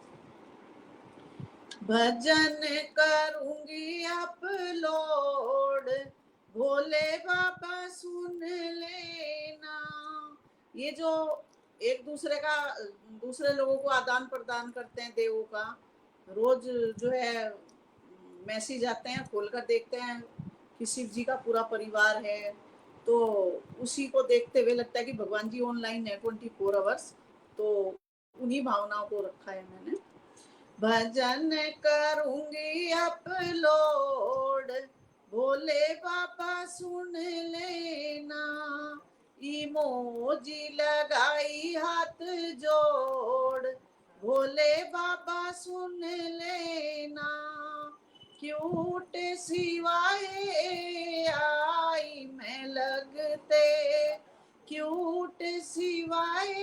भजन करूंगी अपलोड, भोले बाबा सुन लेना। ये जो एक दूसरे लोगों को आदान प्रदान करते हैं देवों का, रोज जो है मैसेज आते हैं, खोलकर देखते हैं कि शिव जी का पूरा परिवार है, तो उसी को देखते हुए लगता है कि भगवान जी ऑनलाइन है 24 आवर्स। तो उन्हीं भावनाओं को रखा है मैंने। भजन करूंगी अपलोड, भोले बाबा सुन लेना। इमोजी लगाई हाथ जोड़, भोले बाबा सुन लेना। क्यूट सिवाय आई में लगते, क्यूट सिवाय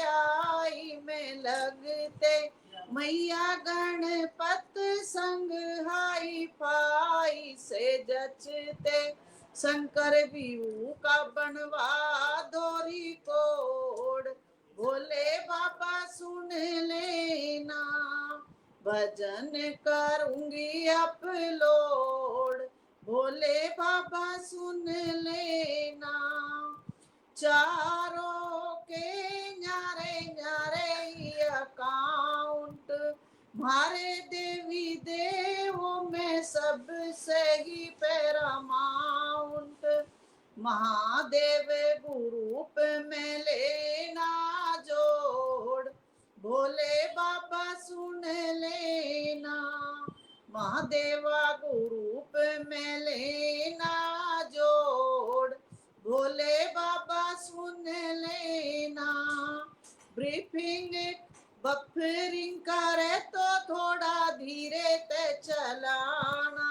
आई में लगते। मैया गणपत संग हाई फाई से जचते। शंकर बीऊ का बनवा दोरी कोड, भोले बाबा सुन लेना। भजन करूंगी अपलोड, भोले बाबा सुन लेना। चारों के न्यारे न्यारे अकाउंट, मारे देवी देवों में सबसे ही पैरामाउंट। महादेव ग्रुप में लेना जोड़, भोले बाबा सुन लेना। महादेवा ग्रुप में लेना जोड़, भोले बाबा सुन लेना। ब्रीफिंग बफरिंग करे तो थोड़ा धीरे ते चलाना।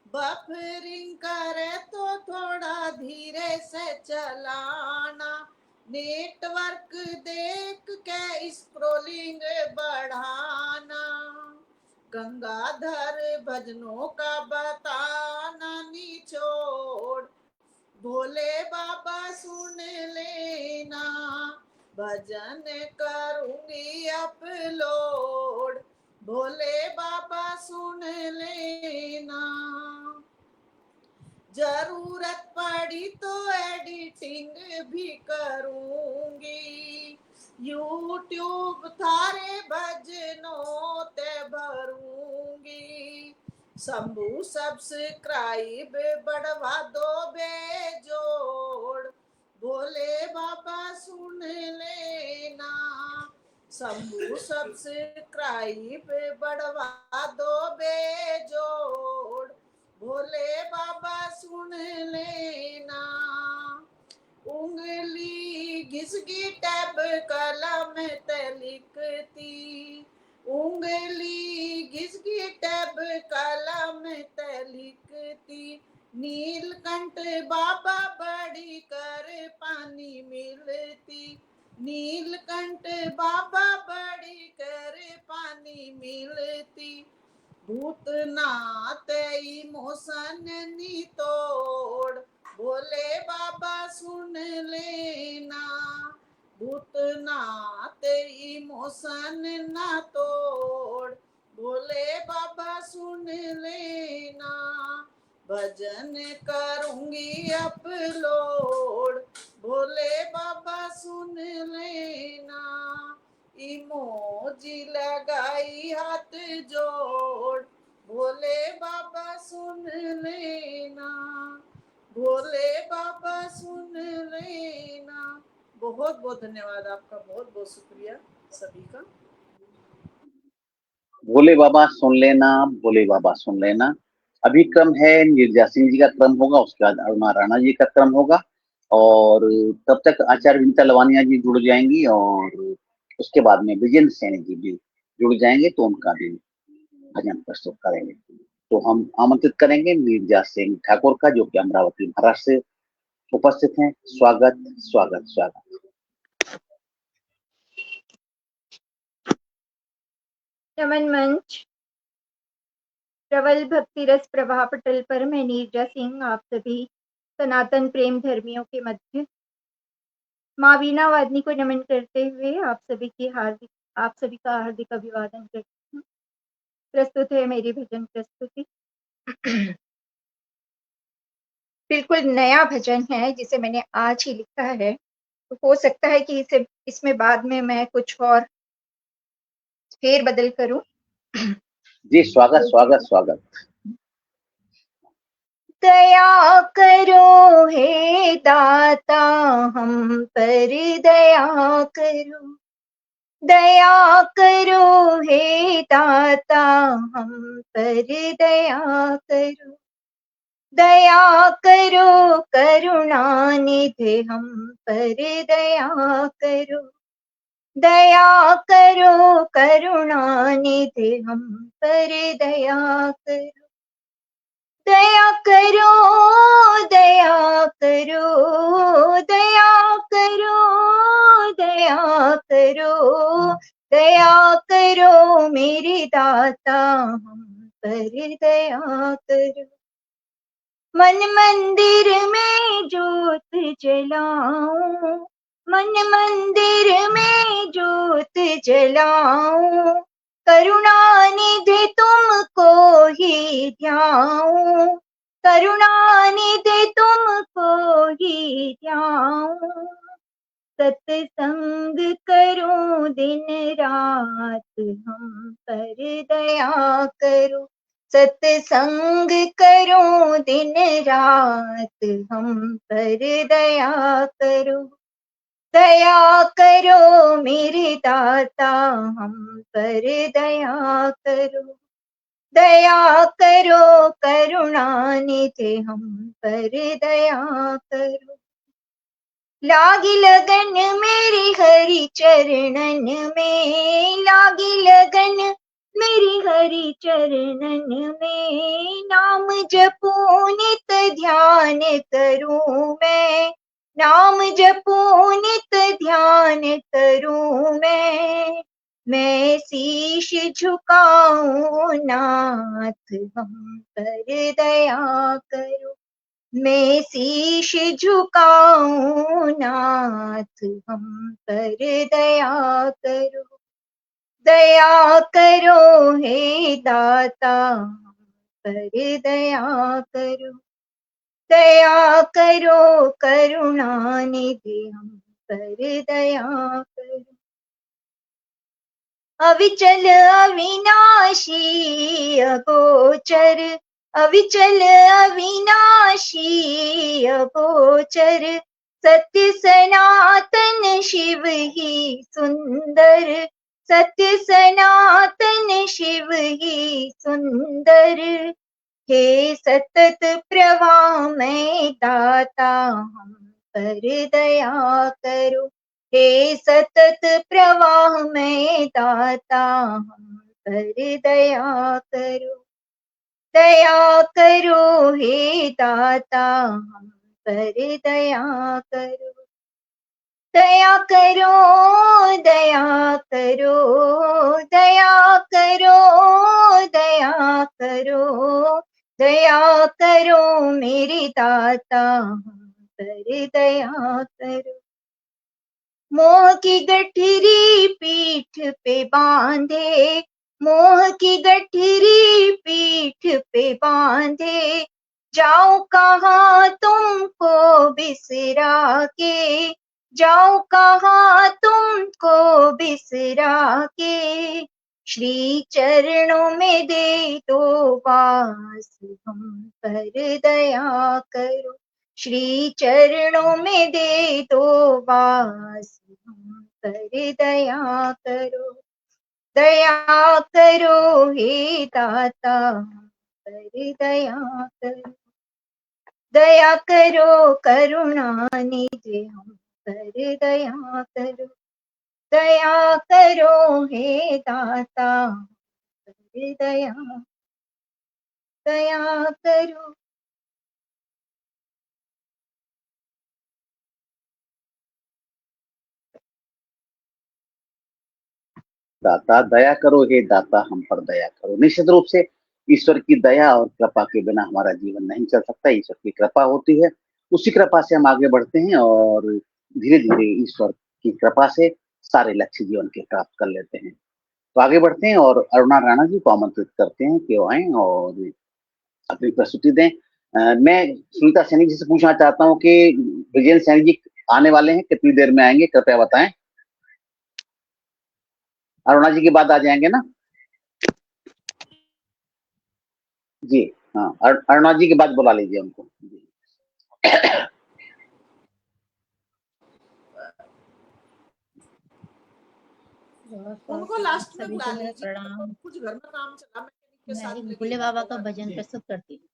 बफरिंग करे तो थोड़ा धीरे से चलाना। नेटवर्क देख के स्क्रोलिंग बढ़ाना। गंगाधर भजनों का बताना निचोड़, भोले बाबा सुन लेना। भजन करूंगी अपलोड, भोले बाबा सुन लेना। जरूरत पड़ी तो एडिटिंग भी करूंगी, यूट्यूब थारे भजनों ते भरूंगी। शंभू सब्सक्राइब बढ़वा दो बेजोड़, भोले बाबा सुन लेना। शंभू सब्सक्राइब बढ़वा दो बेजोड़, भोले बाबा सुन लेना। उंगली घिसकी टैब कलम ते लिखती, उंगली घिसकी टैब कलम ते लिखती। नीलकंठ बाबा बड़ी कर पानी मिलती, नीलकंठ बाबा बड़ी कर पानी मिलती। भूतनाथ इमोशन नी तोड़, भोले बाबा सुन लेना। भूतनाथ इमोशन ना तोड़, भोले बाबा सुन लेना। भजन करूंगी अपलोड, भोले बाबा सुन लेना। इमोजी लगाई हाथ जोड़, भोले बाबा सुन लेना। भोले बाबा सुन लेना। बहुत बहुत धन्यवाद आपका, बहुत बहुत शुक्रिया सभी का। भोले बाबा सुन लेना, भोले बाबा सुन लेना। अभी क्रम है नीरजा सिंह जी का क्रम होगा, उसके बाद अरुणा राणा जी का क्रम होगा, और तब तक आचार्य विनीता लवानिया जी जुड़ जाएंगी, और उसके बाद में विजेंद्र सैनी जी भी जुड़ जाएंगे, तो उनका भी भजन प्रस्तुत करेंगे। तो हम आमंत्रित करेंगे नीरजा सिंह ठाकुर का, जो कि अमरावती महाराष्ट्र से उपस्थित हैं। स्वागत स्वागत स्वागत। नमन मंच। प्रबल भक्ति रस प्रवाह पटल पर मैं नीरजा सिंह आप सभी सनातन प्रेम धर्मियों के मध्य माँ वीणा वादनी को नमन करते हुए आप सभी का हार्दिक अभिवादन करती हूँ। प्रस्तुत है मेरी भजन प्रस्तुति। बिल्कुल नया भजन है जिसे मैंने आज ही लिखा है, तो हो सकता है कि इसमें बाद में मैं कुछ और फेर बदल करूं। जी स्वागत स्वागत स्वागत। दया करो हे दाता हम पर दया करो, दया करो हे दाता हम पर दया करो, दया करो करुणा निधि हम पर दया करो, दया करो करुणा निधि हम पर दया करो, दया करो दया करो दया करो दया करो, दया करो मेरे दाता हम पर दया करो। मन मंदिर में जोत जलाऊं, मन मंदिर में जोत जलाऊं, करुणा निधि तुमको ही ध्याऊं, करुणा निधि तुमको ही ध्याऊं। सत्संग करूं दिन रात हम पर दया करो, सत्संग करूं दिन रात हम पर दया करो। दया करो मेरे दाता हम पर दया करो, दया करो करुणा निधि हम पर दया करो। लागी लगन मेरी हरि चरणन में, लागी लगन मेरी हरि चरणन में, नाम जपूं नित ध्यान करूं मैं, नाम जपूं नित ध्यान करूं मैं शीश झुकाऊं नाथ हम पर दया करो, मैं शीश झुकाऊं नाथ हम पर दया करो। दया करो हे दाता हम पर दया करो, दया करो करुणा निधि हम पर दया करो। अविचल अविनाशी अगोचर, अविचल अविनाशी अगोचर, सत्य सनातन शिव ही सुंदर, सत्य सनातन शिव ही सुंदर। हे सतत प्रवाह में दाता हम पर दया करो, हे सतत प्रवाह में दाता हम पर दया करो। दया करो हे दाता हम पर दया करो, दया करो दया करो, दया करो दया करो, दया करो मेरे दाता हम पर दया करो। मोह की गठरी पीठ पे बांधे, मोह की गठरी पीठ पे बांधे, जाऊं कहाँ तुमको बिसरा के, जाऊं कहाँ तुमको बिसरा के। श्री चरणों में दे दो वास हम पर दया करो, श्री चरणों में दे दो वास हम पर दया करो। दया करो हे दाता हम पर दया करो, दया करो करुणा निधि हम पर दया करो। दया करो हे दाता हम पर दया करो। दाता दया करो हे दाता हम पर दया करो। निश्चित रूप से ईश्वर की दया और कृपा के बिना हमारा जीवन नहीं चल सकता। ईश्वर की कृपा होती है, उसी कृपा से हम आगे बढ़ते हैं और धीरे धीरे ईश्वर की कृपा से सारे लक्ष्य जीवन के प्राप्त कर लेते हैं। तो आगे बढ़ते हैं और अरुणा राणा जी को आमंत्रित करते हैं कि वो आए और अपनी प्रस्तुति दें। मैं सुनीता सैनी जी से पूछना चाहता हूँ कि विजेंद्र सैनी जी आने वाले हैं, कितनी देर में आएंगे, कृपया बताएं। अरुणा जी के बाद आ जाएंगे ना जी? हाँ, अरुणा जी के बाद बुला लीजिए उनको। उनको लास्ट में बुला लीजिए, कुछ घर में काम चला, मैं के साथ भोले बाबा का भजन प्रस्तुत करती हूँ।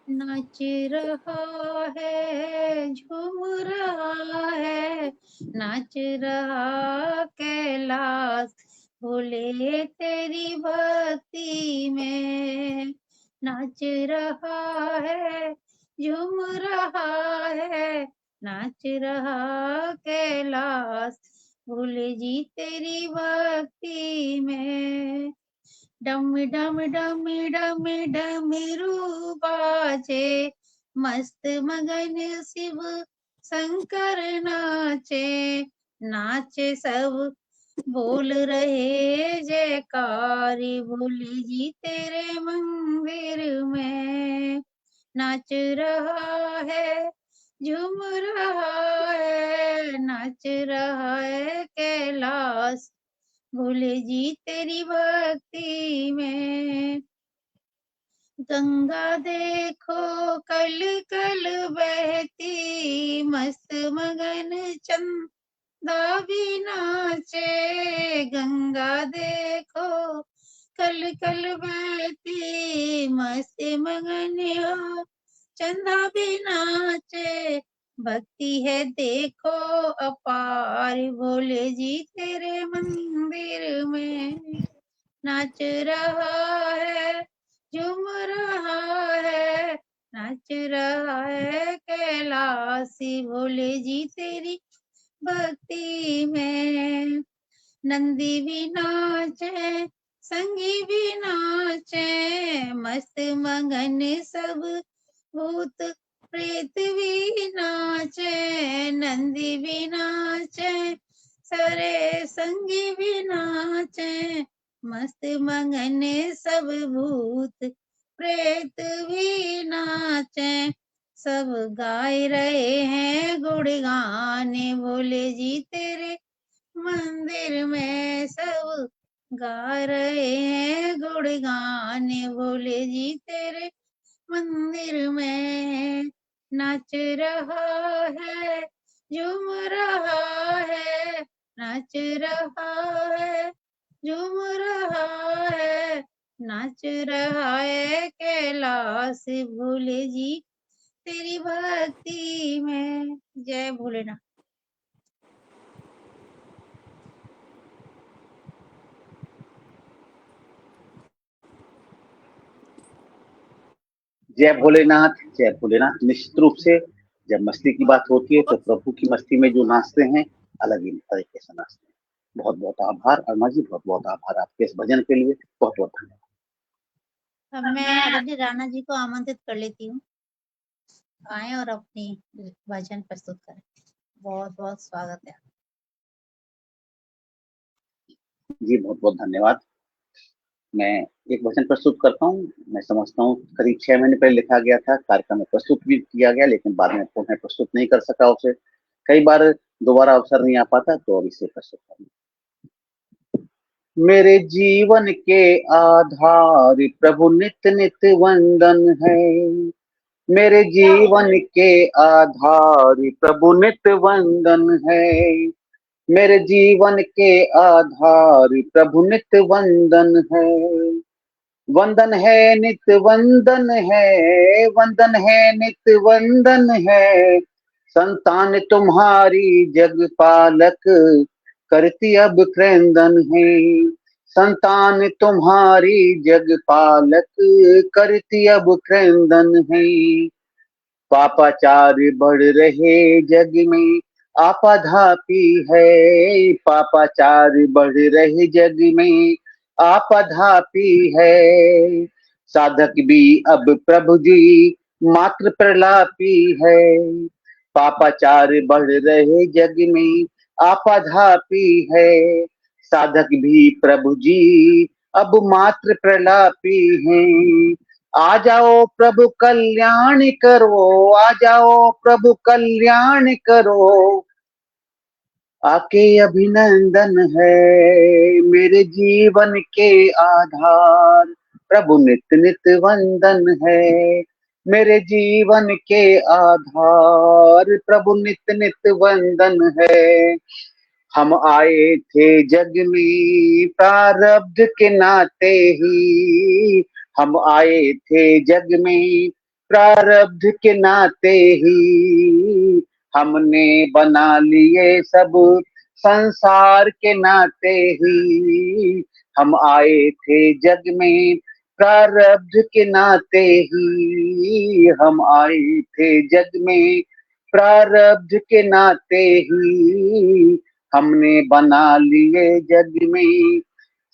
नाच रहा है झूम रहा है, नाच रहा कैलाश भोले तेरी भक्ति में, नाच रहा है झूम रहा है, नाच रहा कैलाश भोले जी तेरी भक्ति में। डम डम डम डम डम डमरू बाजे, मस्त मगन शिव शंकर नाचे, नाचे सब बोल रहे जयकारी, भोले जी तेरे मंदिर में। नाच रहा है झूम रहा है, नाच रहा है कैलाश, भोले जी तेरी भक्ति में। गंगा देखो कल कल बहती, मस्त मगन चंदा भी नाचे। गंगा देखो कल कल बहती, मस्त मगन हो चंदा भी नाचे। भक्ति है देखो अपार, भोले जी तेरे मंदिर में। नाच रहा है झूम रहा है, नाच रहा है कैलाशी, भोले जी तेरी भक्ति में। नंदी भी नाचे संगी भी नाचे, मस्त मगन सब भूत प्रेत भी नाचे। नंदी भी नाचे सारे संगी भी नाचे, मस्त मगन सब भूत प्रेत भी नाचे। सब गाय रहे हैं गुणगान, भोले जी तेरे मंदिर में। सब गा रहे हैं गुणगान, भोले जी तेरे मंदिर में। नाच रहा है झूम रहा है, नाच रहा है झूम रहा है, नाच रहा है कैलाश, भोले जी तेरी भक्ति में। जय भोलेनाथ। जय भोलेनाथ, जय भोलेनाथ। निश्चित रूप से जब मस्ती की बात होती है तो प्रभु की मस्ती में जो नाचते हैं अलग ही तरीके से नाचते हैं। बहुत बहुत आभार अरमा जी, बहुत बहुत आभार आपके इस भजन के लिए। बहुत बहुत धन्यवाद। अब मैं आदरणीय राणा जी को आमंत्रित कर लेती हूँ, आए और अपनी भजन प्रस्तुत करें। बहुत बहुत स्वागत है। जी बहुत बहुत धन्यवाद। मैं एक भजन प्रस्तुत करता हूँ। मैं समझता हूँ करीब 6 महीने पहले लिखा गया था, कार्यक्रम में प्रस्तुत भी किया गया, लेकिन बाद में पुनः प्रस्तुत नहीं कर सका उसे। कई बार दोबारा अवसर नहीं आ पाता, तो अब इसे प्रस्तुत करना। मेरे जीवन के आधार प्रभु नित्य नित्य वंदन है। मेरे जीवन के आधार प्रभु नित्य वंदन है। मेरे जीवन के आधार प्रभु नित्य वंदन है। वंदन है नित्य वंदन है, वंदन है नित्य वंदन है। संतान तुम्हारी जग पालक करती अब क्रंदन है। संतान तुम्हारी जग पालक करती अब क्रंदन है। पापाचार बढ़ रहे जग में आपाधापी है। पापाचार बढ़ रहे जग में आपाधापी है। साधक भी अब प्रभु जी मात्र प्रलापी है। पापाचार बढ़ रहे जग में आपाधापी है। साधक भी प्रभु जी अब मात्र प्रलापी हैं। आ जाओ प्रभु कल्याण करो, आ जाओ प्रभु कल्याण करो। आके अभिनंदन है। मेरे जीवन के आधार प्रभु नित्य नित्य वंदन है। मेरे जीवन के आधार प्रभु नित्य नित्य वंदन है। हम आए थे जग में प्रारब्ध के नाते ही। हम आए थे जग में प्रारब्ध के नाते ही। हमने बना लिए सब संसार के नाते ही। हम आए थे जग में प्रारब्ध के नाते ही। हम आए थे जग में प्रारब्ध के नाते ही। हमने बना लिए जग में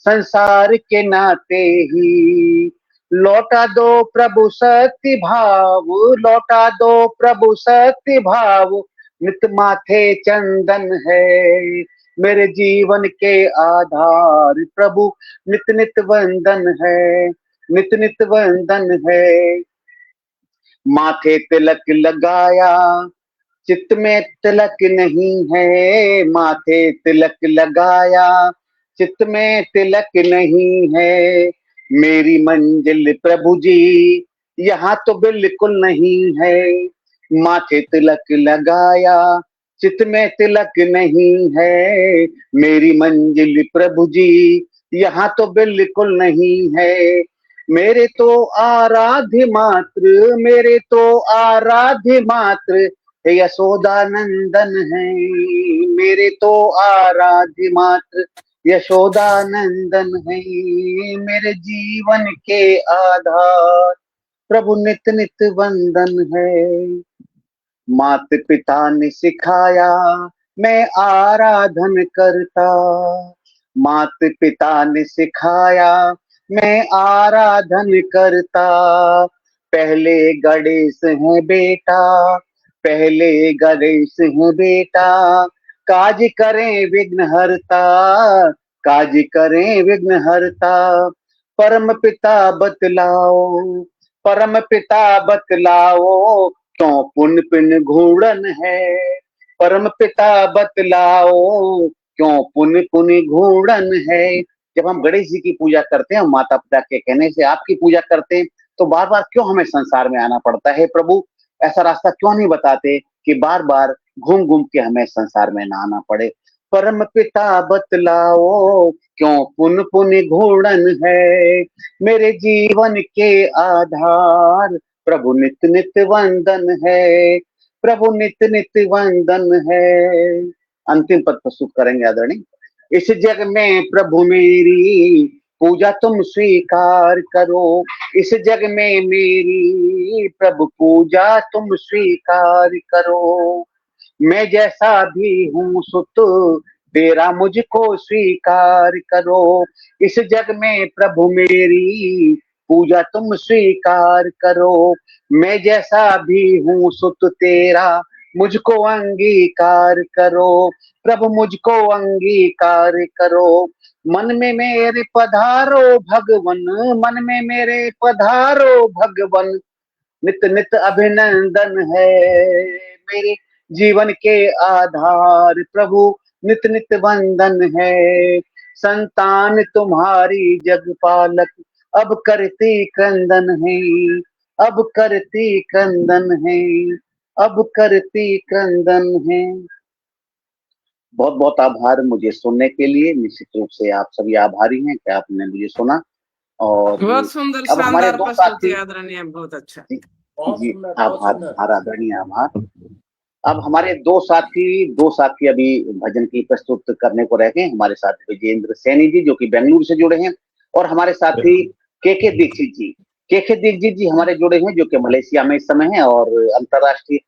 संसार के नाते ही। लौटा दो प्रभु शक्ति भाव, लौटा दो प्रभु शक्ति भाव, नित माथे चंदन है मेरे जीवन के आधार, प्रभु नित नित वंदन है, नित नित वंदन है। माथे तिलक लगाया चित्त में तिलक नहीं है, माथे तिलक लगाया चित्त में तिलक नहीं है, मेरी मंजिल प्रभु जी यहाँ तो बिल्कुल नहीं है। माथे तिलक लगाया चित्त में तिलक नहीं है, मेरी मंजिल प्रभु जी यहाँ तो बिल्कुल नहीं है। मेरे तो आराध्य मात्र, मेरे तो आराध्य मात्र यशोदा नंदन है, मेरे तो आराध्य मात्र यशोदा नंदन है, मेरे जीवन के आधार प्रभु नित नित वंदन है। माता पिता ने सिखाया मैं आराधन करता, माता पिता ने सिखाया मैं आराधन करता, पहले गणेश है बेटा, पहले गणेश है बेटा, काज करें विघ्नहरता, काज करें विघ्नहरता। परम पिता बतलाओ, परम पिता बतलाओ, क्यों पुन पुन घूर्णन है, परम पिता बतलाओ, क्यों पुन पुन घूर्णन है। जब हम गणेश जी की पूजा करते हैं, माता पिता के कहने से आपकी पूजा करते हैं, तो बार बार क्यों हमें संसार में आना पड़ता है प्रभु? ऐसा रास्ता क्यों नहीं बताते कि बार बार घूम घूम के हमें संसार में ना आना पड़े? परम पिता बतलाओ, क्यों पुन पुन घूर्णन है, मेरे जीवन के आधार प्रभु नित नित वंदन है, प्रभु नित नित वंदन है। अंतिम पद प्रस्तुत करेंगे आदरणीय। इस जग में प्रभु मेरी पूजा तुम स्वीकार करो, इस जग में मेरी प्रभु पूजा तुम स्वीकार करो। मैं जैसा भी हूँ सुत तेरा मुझको स्वीकार करो, इस जग में प्रभु मेरी पूजा तुम स्वीकार करो। मैं जैसा भी हूँ सुत तेरा मुझको अंगीकार करो, प्रभु मुझको अंगीकार करो। मन में मेरे पधारो भगवन, मन में मेरे पधारो भगवन, नित नित अभिनंदन है, मेरे जीवन के आधार प्रभु नित नित वंदन है। संतान तुम्हारी जग पालक अब करती क्रंदन है, अब करती क्रंदन है, अब करती क्रंदन है। बहुत बहुत आभार मुझे सुनने के लिए। निश्चित रूप से आप सभी आभारी हैं कि आपने मुझे सुना। और बहुत सुंदर अब हमारे शानदार दो प्रस्तुति साथी, आदरणीय, बहुत अच्छा। जी आभार आदरणीय आभार। अब हमारे दो साथी अभी भजन की प्रस्तुत करने को रह गए। हमारे साथ विजेंद्र सैनी जी जो कि बेंगलुरु से जुड़े हैं, और हमारे साथी के दीक्षित जी। के दीक्षित जी हमारे जुड़े हैं जो कि मलेशिया में इस समय है और अंतरराष्ट्रीय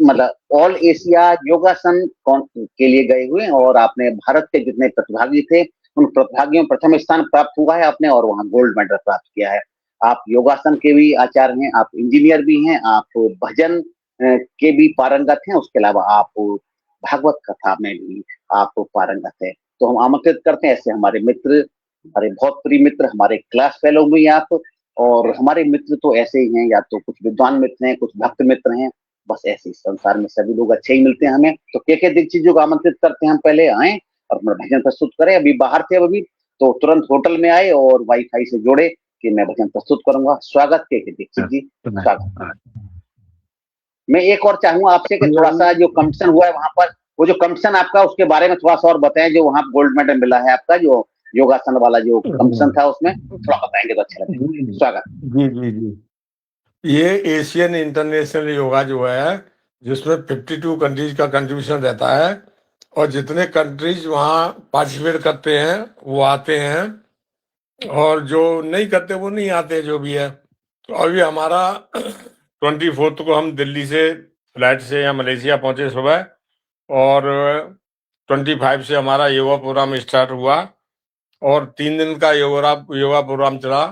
मतलब ऑल एशिया योगासन के लिए गए हुए हैं। और आपने भारत के जितने प्रतिभागी थे उन प्रतिभागियों में प्रथम स्थान प्राप्त हुआ है आपने, और वहाँ गोल्ड मेडल प्राप्त किया है। आप योगासन के भी आचार्य हैं, आप इंजीनियर भी हैं, आप भजन के भी पारंगत हैं, उसके अलावा आप भागवत कथा में भी आप पारंगत है। तो हम आमंत्रित करते हैं ऐसे हमारे मित्र, हमारे बहुत प्रिय मित्र, हमारे क्लास फेलो में आप, और हमारे मित्र तो ऐसे ही हैं, या तो कुछ विद्वान मित्र हैं, कुछ भक्त मित्र हैं, बस ऐसे ही संसार में सभी लोग अच्छे ही मिलते हैं हमें। तो के दीक्षित जी को आमंत्रित करते हैं हम पहले आए और अपना भजन प्रस्तुत करें। अभी बाहर थे अभी, तो तुरंत होटल में आए और वाईफाई से जोड़े कि मैं भजन प्रस्तुत करूंगा। स्वागत के दीक्षित जी, स्वागत। मैं एक और चाहूंगा आपसे कि थोड़ा सा जो कंपटीशन हुआ है वहां पर, वो जो कंपटीशन आपका उसके बारे में थोड़ा सा और बताएं, जो वहां गोल्ड मेडल मिला है आपका, जो योगासन वाला जो कंपटीशन था उसमें थोड़ा बताएंगे तो अच्छा लगेगा। स्वागत। जी जी जी, ये एशियन इंटरनेशनल योगा जो है जिसमें 52 कंट्रीज का कंट्रीब्यूशन रहता है, और जितने कंट्रीज वहाँ पार्टिसिपेट करते हैं वो आते हैं, और जो नहीं करते वो नहीं आते, जो भी है। तो अभी हमारा 24 को हम दिल्ली से फ्लाइट से यहाँ मलेशिया पहुँचे सुबह, और 25 से हमारा योगा प्रोग्राम स्टार्ट हुआ, और 3 दिन का योगा प्रोग्राम चला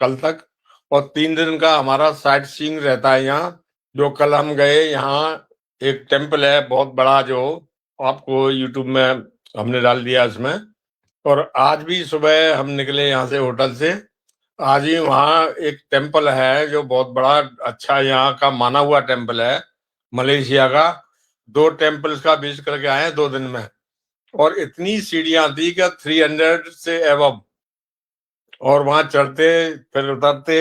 कल तक। और 3 दिन का हमारा साइट सीइंग रहता है यहाँ। जो कल हम गए, यहाँ एक टेम्पल है बहुत बड़ा, जो आपको यूट्यूब में हमने डाल दिया इसमें। और आज भी सुबह हम निकले यहाँ से होटल से, आज ही वहाँ एक टेम्पल है जो बहुत बड़ा, अच्छा यहाँ का माना हुआ टेम्पल है मलेशिया का। 2 टेम्पल्स का विजिट करके आए हैं 2 दिन में, और इतनी सीढ़ियां थी कि 300 से एबव, और वहां चढ़ते फिर उतरते।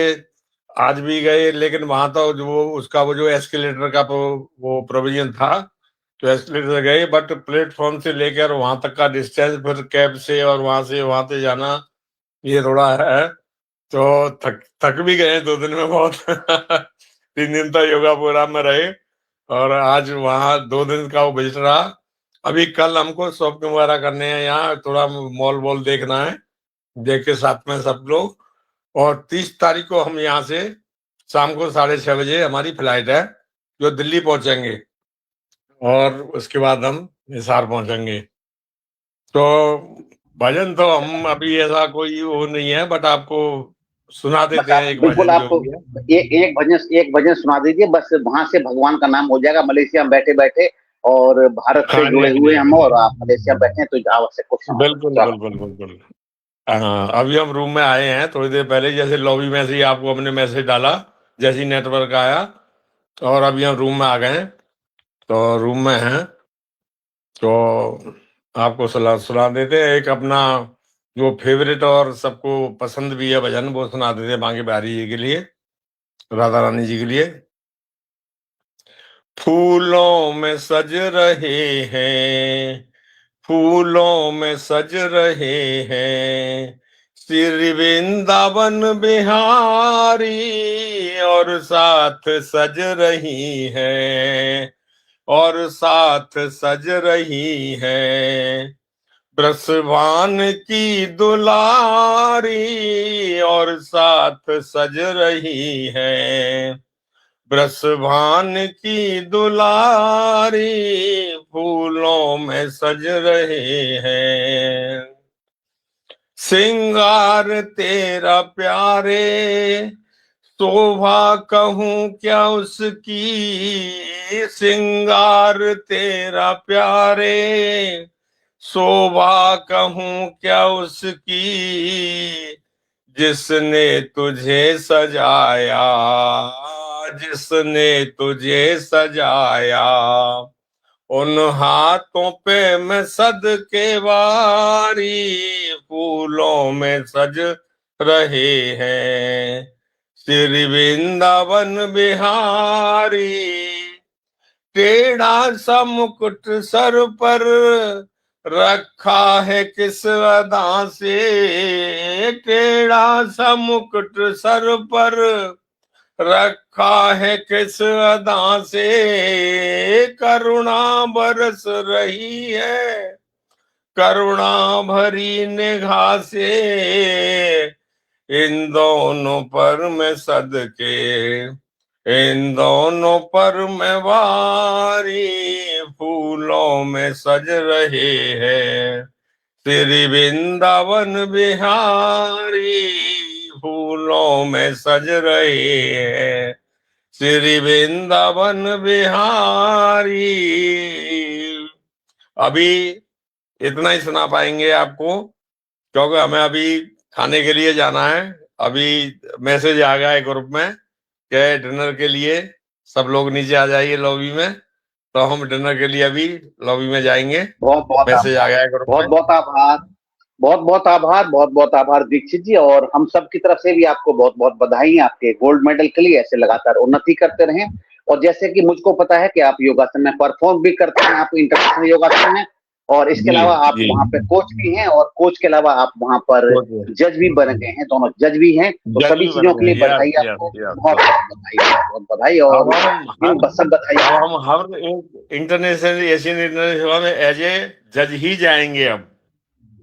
आज भी गए, लेकिन वहां तो वो जो एस्केलेटर का वो प्रोविजन था, तो एस्केलेटर गए, बट प्लेटफॉर्म से लेकर वहां तक का डिस्टेंस फिर कैब से और वहां से जाना, ये थोड़ा है। तो थक भी गए 2 दिन में बहुत 3 दिन तक योगा प्रोग्राम में रहे, और आज वहाँ 2 दिन का वो विजिट रहा। अभी कल हमको शॉपिंग वगैरह करने हैं, यहाँ थोड़ा मॉल वॉल देखना है, देख के साथ में सब लोग। और 30 तारीख को हम यहाँ से शाम को 6:30 बजे हमारी फ्लाइट है, जो दिल्ली पहुंचेंगे, और उसके बाद हम हिसार पहुंचेंगे। तो भजन तो हम अभी ऐसा कोई वो नहीं है, बट आपको सुना देते हैं एक बिल्कुल, भजन आपको जो भी है। एक भजन सुना दीजिए, बस वहां से भगवान का नाम हो जाएगा मलेशिया में बैठे बैठे, और भारत से हाँ जी, जुड़े हाँ जी, हुए हाँ हम, जी। और आप मलेशिया बैठे हैं तो आवश्यक कुछ सुना। बिल्कुल बिल्कुल बिल्कुल। हाँ, अभी हम रूम में आए हैं थोड़ी देर पहले, जैसे लॉबी में से ही आपको हमने मैसेज डाला, जैसे ही नेटवर्क आया, और अभी हम रूम में आ गए हैं, तो रूम में हैं, तो आपको सुना देते हैं एक अपना जो फेवरेट और सबको पसंद भी है भजन, वो सुना देते हैं बांके बिहारी जी के लिए, राधा रानी जी के लिए। फूलों में सज रहे हैं, फूलों में सज रहे हैं श्री वृंदावन बिहारी, और साथ सज रही है, और साथ सज रही है ब्रसवान की दुलारी, और साथ सज रही है ब्रसवान की दुलारी, फूलों में सज रहे हैं। सिंगार तेरा प्यारे, शोभा कहूँ क्या उसकी, सिंगार तेरा प्यारे, शोभा कहूँ क्या उसकी, जिसने तुझे सजाया, जिसने तुझे सजाया, उन हाथों पे मैं सदके वारी, फूलों में सज रहे हैं श्री वृंदावन बिहारी। टेढ़ा सा मुकुट सर पर रखा है किस अदा से, टेढ़ा सा मुकुट सर पर रखा है किस अदा से, करुणा बरस रही है, करुणा भरी निगाह से, इन दोनों पर मैं सदके, इन दोनों पर मैं वारी, फूलों में सज रहे हैं श्री वृंदावन बिहारी, फूलों में सज रहे हैं श्री वृंदावन बिहारी। अभी इतना ही सुना पाएंगे आपको, क्योंकि हमें अभी खाने के लिए जाना है। अभी मैसेज आ गया है ग्रुप में कि डिनर के लिए सब लोग नीचे आ जाइए लॉबी में, तो हम डिनर के लिए अभी लॉबी में जाएंगे। बहुत मैसेज आ गया है ग्रुप में। बहुत आभार, बहुत आभार दीक्षित जी, और हम सब की तरफ से भी आपको बहुत बहुत बधाई है आपके गोल्ड मेडल के लिए। ऐसे लगातार उन्नति करते रहें, और जैसे कि मुझको पता है कि आप योगासन में परफॉर्म भी करते हैं, आप इंटरनेशनल योगासन में, और इसके अलावा आप वहाँ पे कोच भी हैं, और कोच के अलावा आप वहाँ पर जज भी बन गए हैं, दोनों जज भी हैं, तो सभी चीजों के लिए बधाई आपको, बहुत बधाई, और सब बधाई। हम हर इंटरनेशनल एशियन इंटरनेशनल में एज ए जज ही जाएंगे अब।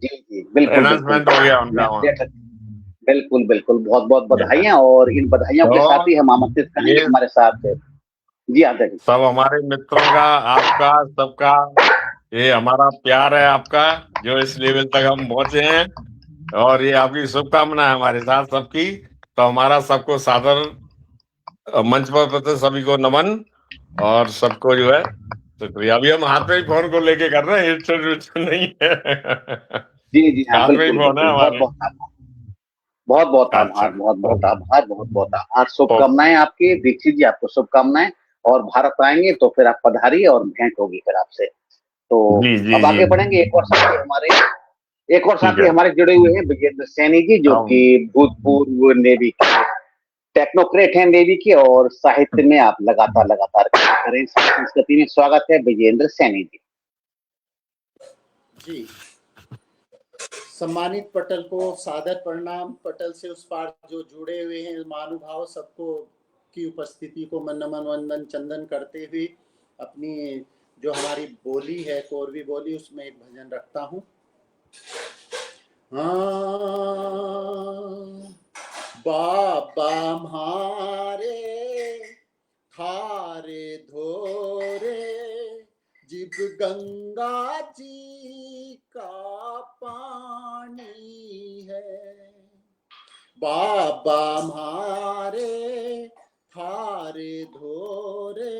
जी बिल्कुल, अनाउंसमेंट हो गया उनका वहाँ। बिल्कुल बहुत बहुत बधाइयाँ, और इन बधाइयों के साथ ही हम आमंत्रित करेंगे हमारे साथ जी आदरणीय सब हमारे मित्रों का, आपका, सबका, ये हमारा प्यार है आपका, जो इस लेवल तक हम पहुंचे हैं, और ये आपकी शुभकामना है हमारे साथ सबकी। तो हमारा सबको सादर मंच पर उपस्थित सभी को नमन और सबको जो है शुक्रिया। अभी हम हाथ में ही फोन को लेके कर रहे हैं, हेडसेट नहीं है। जी जी हाँ, हाथ में ही बिल्कुल फोन है बिल्कुल, बहुत हमारे। बहुत आभार, बहुत बहुत अच्छा, आभार, बहुत बहुत आभार, बहुत बहुत आभार। ओके। शुभकामनाएं आपकी दीक्षित जी, आपको शुभकामनाएं। और भारत आएंगे तो फिर आप पधारिए और भेंट होगी फिर आपसे। तो जी जी अब जी आगे बढ़ेंगे। एक और ठीक साथी है। हमारे जुड़े हुए हैं, विजेंद्र सैनी जी, जो हम कि भूतपूर्व नेवी के टेक्नोक्रेट हैं नेवी के, और साहित्य में आप लगातार लगातार काम करें। संस्कृति में स्वागत है विजेंद्र सैनी जी। जी, सम्मानित पटल को सादर प्रणाम। पटल से उस पार जो जुड़े हुए हैं महानुभाव, सबको की उपस्थिति को मन नमन वंदन चंदन करते हुए अपनी जो हमारी बोली है कोरवी बोली, उसमें एक भजन रखता हूँ। बाबा म्हारे थारे धोरे जिब गंगा जी का पानी है। बाबा म्हारे थारे धोरे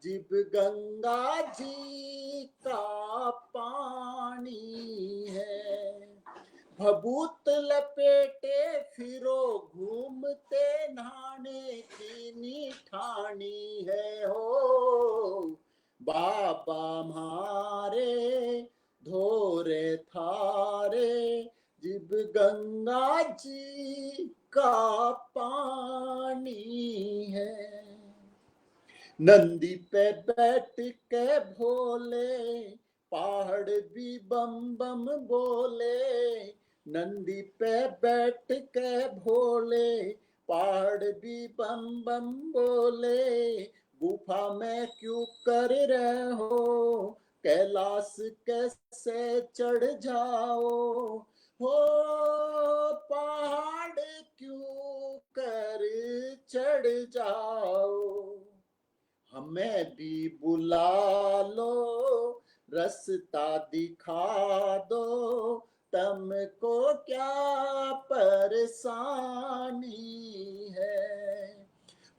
जिब गंगा जी का पानी है। भभूत लपेटे फिरो घूमते नहाने की निठानी है हो। बाबा म्हारे धोरे थारे जिब गंगा जी का पानी है। नंदी पे बैठ के भोले पहाड़ भी बम बम बोले। नंदी पे बैठ के भोले पहाड़ भी बम बम बोले। गुफा में क्यों कर रहे हो, कैलाश कैसे चढ़ जाओ हो। पहाड़ क्यों कर चढ़ जाओ। हमें भी बुला लो, रास्ता दिखा दो, तुमको क्या परेशानी है।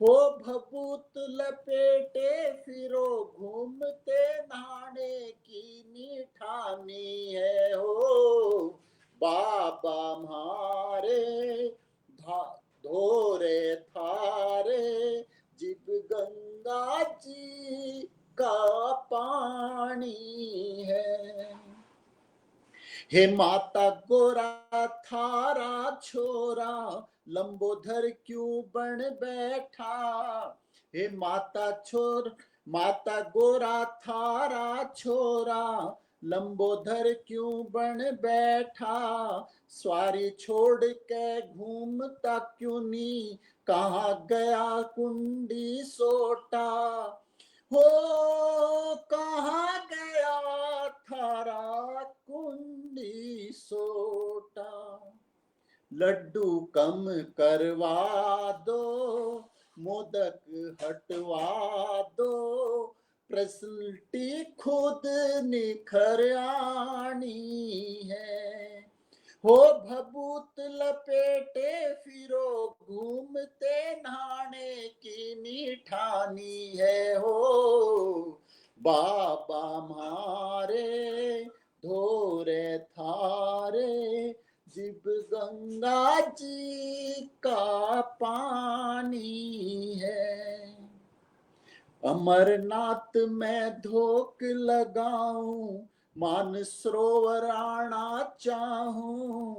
हो भभूत लपेटे फिरो घूमते नहाने की निठानी है हो। बाबा म्हारे धोरे थारे जिब गंगा जी का पानी है। हे माता गोरा थारा छोरा लंबोदर क्यों बन बैठा। हे माता गोरा थारा छोरा लंबोदर क्यों बन बैठा। सवारी छोड़ के घूमता क्यों नहीं, कहाँ गया कुंडी सोटा हो। कहाँ गया थारा कुंडी सोटा। लड्डू कम करवा दो, मोदक हटवा दो, पर्सनैलिटी खुद निखर आनी है। हो भभूत लपेटे फिरो घूमते नहाने की निठानी है हो। बाबा म्हारे धोरे थारे जिब गंगा जी का पानी है। अमरनाथ में धोख लगाऊं, मानसरोवर आना चाहूं।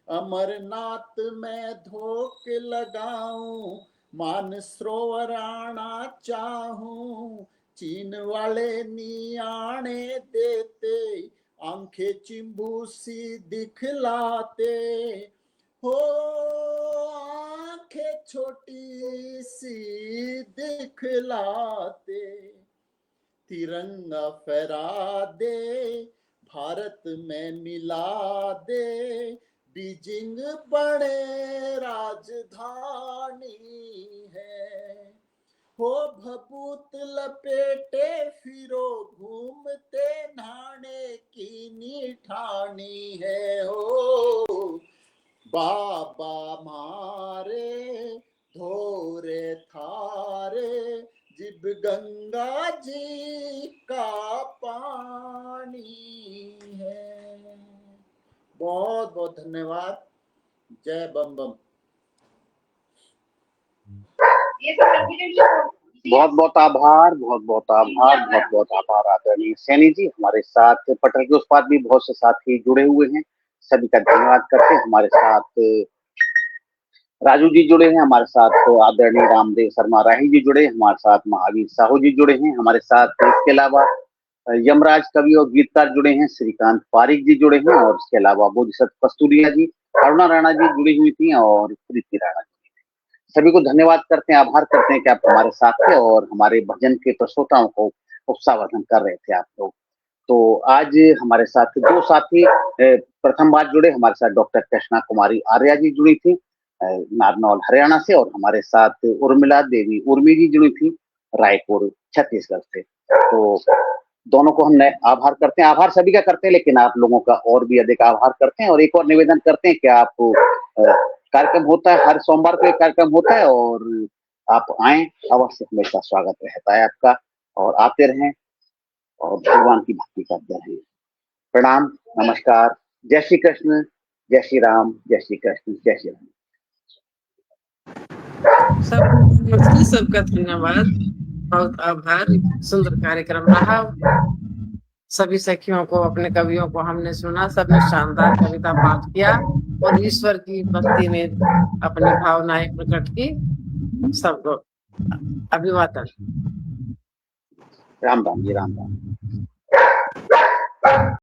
अमरनाथ में धोख लगाऊं, मानसरोवर आना चाहूं। चीन वाले नी आने देते, आंखें चिंबू सी दिखलाते हो। आंखें छोटी सी दिखलाते। तिरंगा फहरा दे, भारत में मिला दे, बीजिंग बड़े राजधानी है। हो भभूत लपेटे फिरो घूमते नहाने की निठानी है हो। बाबा मारे धोरे थारे जिब गंगा जी का पानी है। बहुत बहुत धन्यवाद। जय बम बम। बहुत बहुत आभार, बहुत बहुत आभार, बहुत बहुत आभार आदरणीय सैनी जी। हमारे साथ पटल के उस पार भी बहुत से साथी जुड़े हुए हैं, सभी का धन्यवाद करते हैं। हमारे साथ राजू जी जुड़े हैं, हमारे साथ आदरणीय रामदेव शर्मा राही जी जुड़े, हमारे साथ महावीर साहू जी जुड़े हैं, हमारे साथ इसके अलावा यमराज कवि और गीतकार जुड़े हैं, श्रीकांत पारिक जी जुड़े हैं, और इसके अलावा बोधिसत्व कस्तूरिया जी, अरुणा राणा जी जुड़ी हुई थी, और प्रीति राणा जी। सभी को धन्यवाद करते हैं, आभार करते हैं कि आप हमारे साथ थे और हमारे भजन के प्रस्तोताओं को उत्साहवर्धन कर रहे थे आप लोग। तो आज हमारे साथ दो साथी प्रथम बार जुड़े, हमारे साथ डॉक्टर कृष्णा कुमारी आर्या जी जुड़ी थी नारनौल हरियाणा से, और हमारे साथ उर्मिला देवी उर्मी जी जुड़ी थी रायपुर छत्तीसगढ़ से। तो दोनों को हम आभार करते हैं, आभार सभी का करते हैं, लेकिन आप लोगों का और भी अधिक आभार करते हैं। और एक और निवेदन करते हैं कि आप कार्यक्रम होता है, हर सोमवार को एक कार्यक्रम होता है, और आप आए, अवश्य हमेशा स्वागत रहता है आपका, और आते रहें और भगवान की भक्ति करते रहें। प्रणाम, नमस्कार, जय श्री कृष्ण, जय श्री राम, जय श्री कृष्ण, जय श्री राम। सबका धन्यवाद, बहुत आभार। सुंदर कार्यक्रम रहा। सभी सखियों को, अपने कवियों को हमने सुना, सबने शानदार कविता पाठ किया और ईश्वर की भक्ति में अपनी भावनाएं प्रकट की। सबको अभिवादन। राम राम जी, राम राम।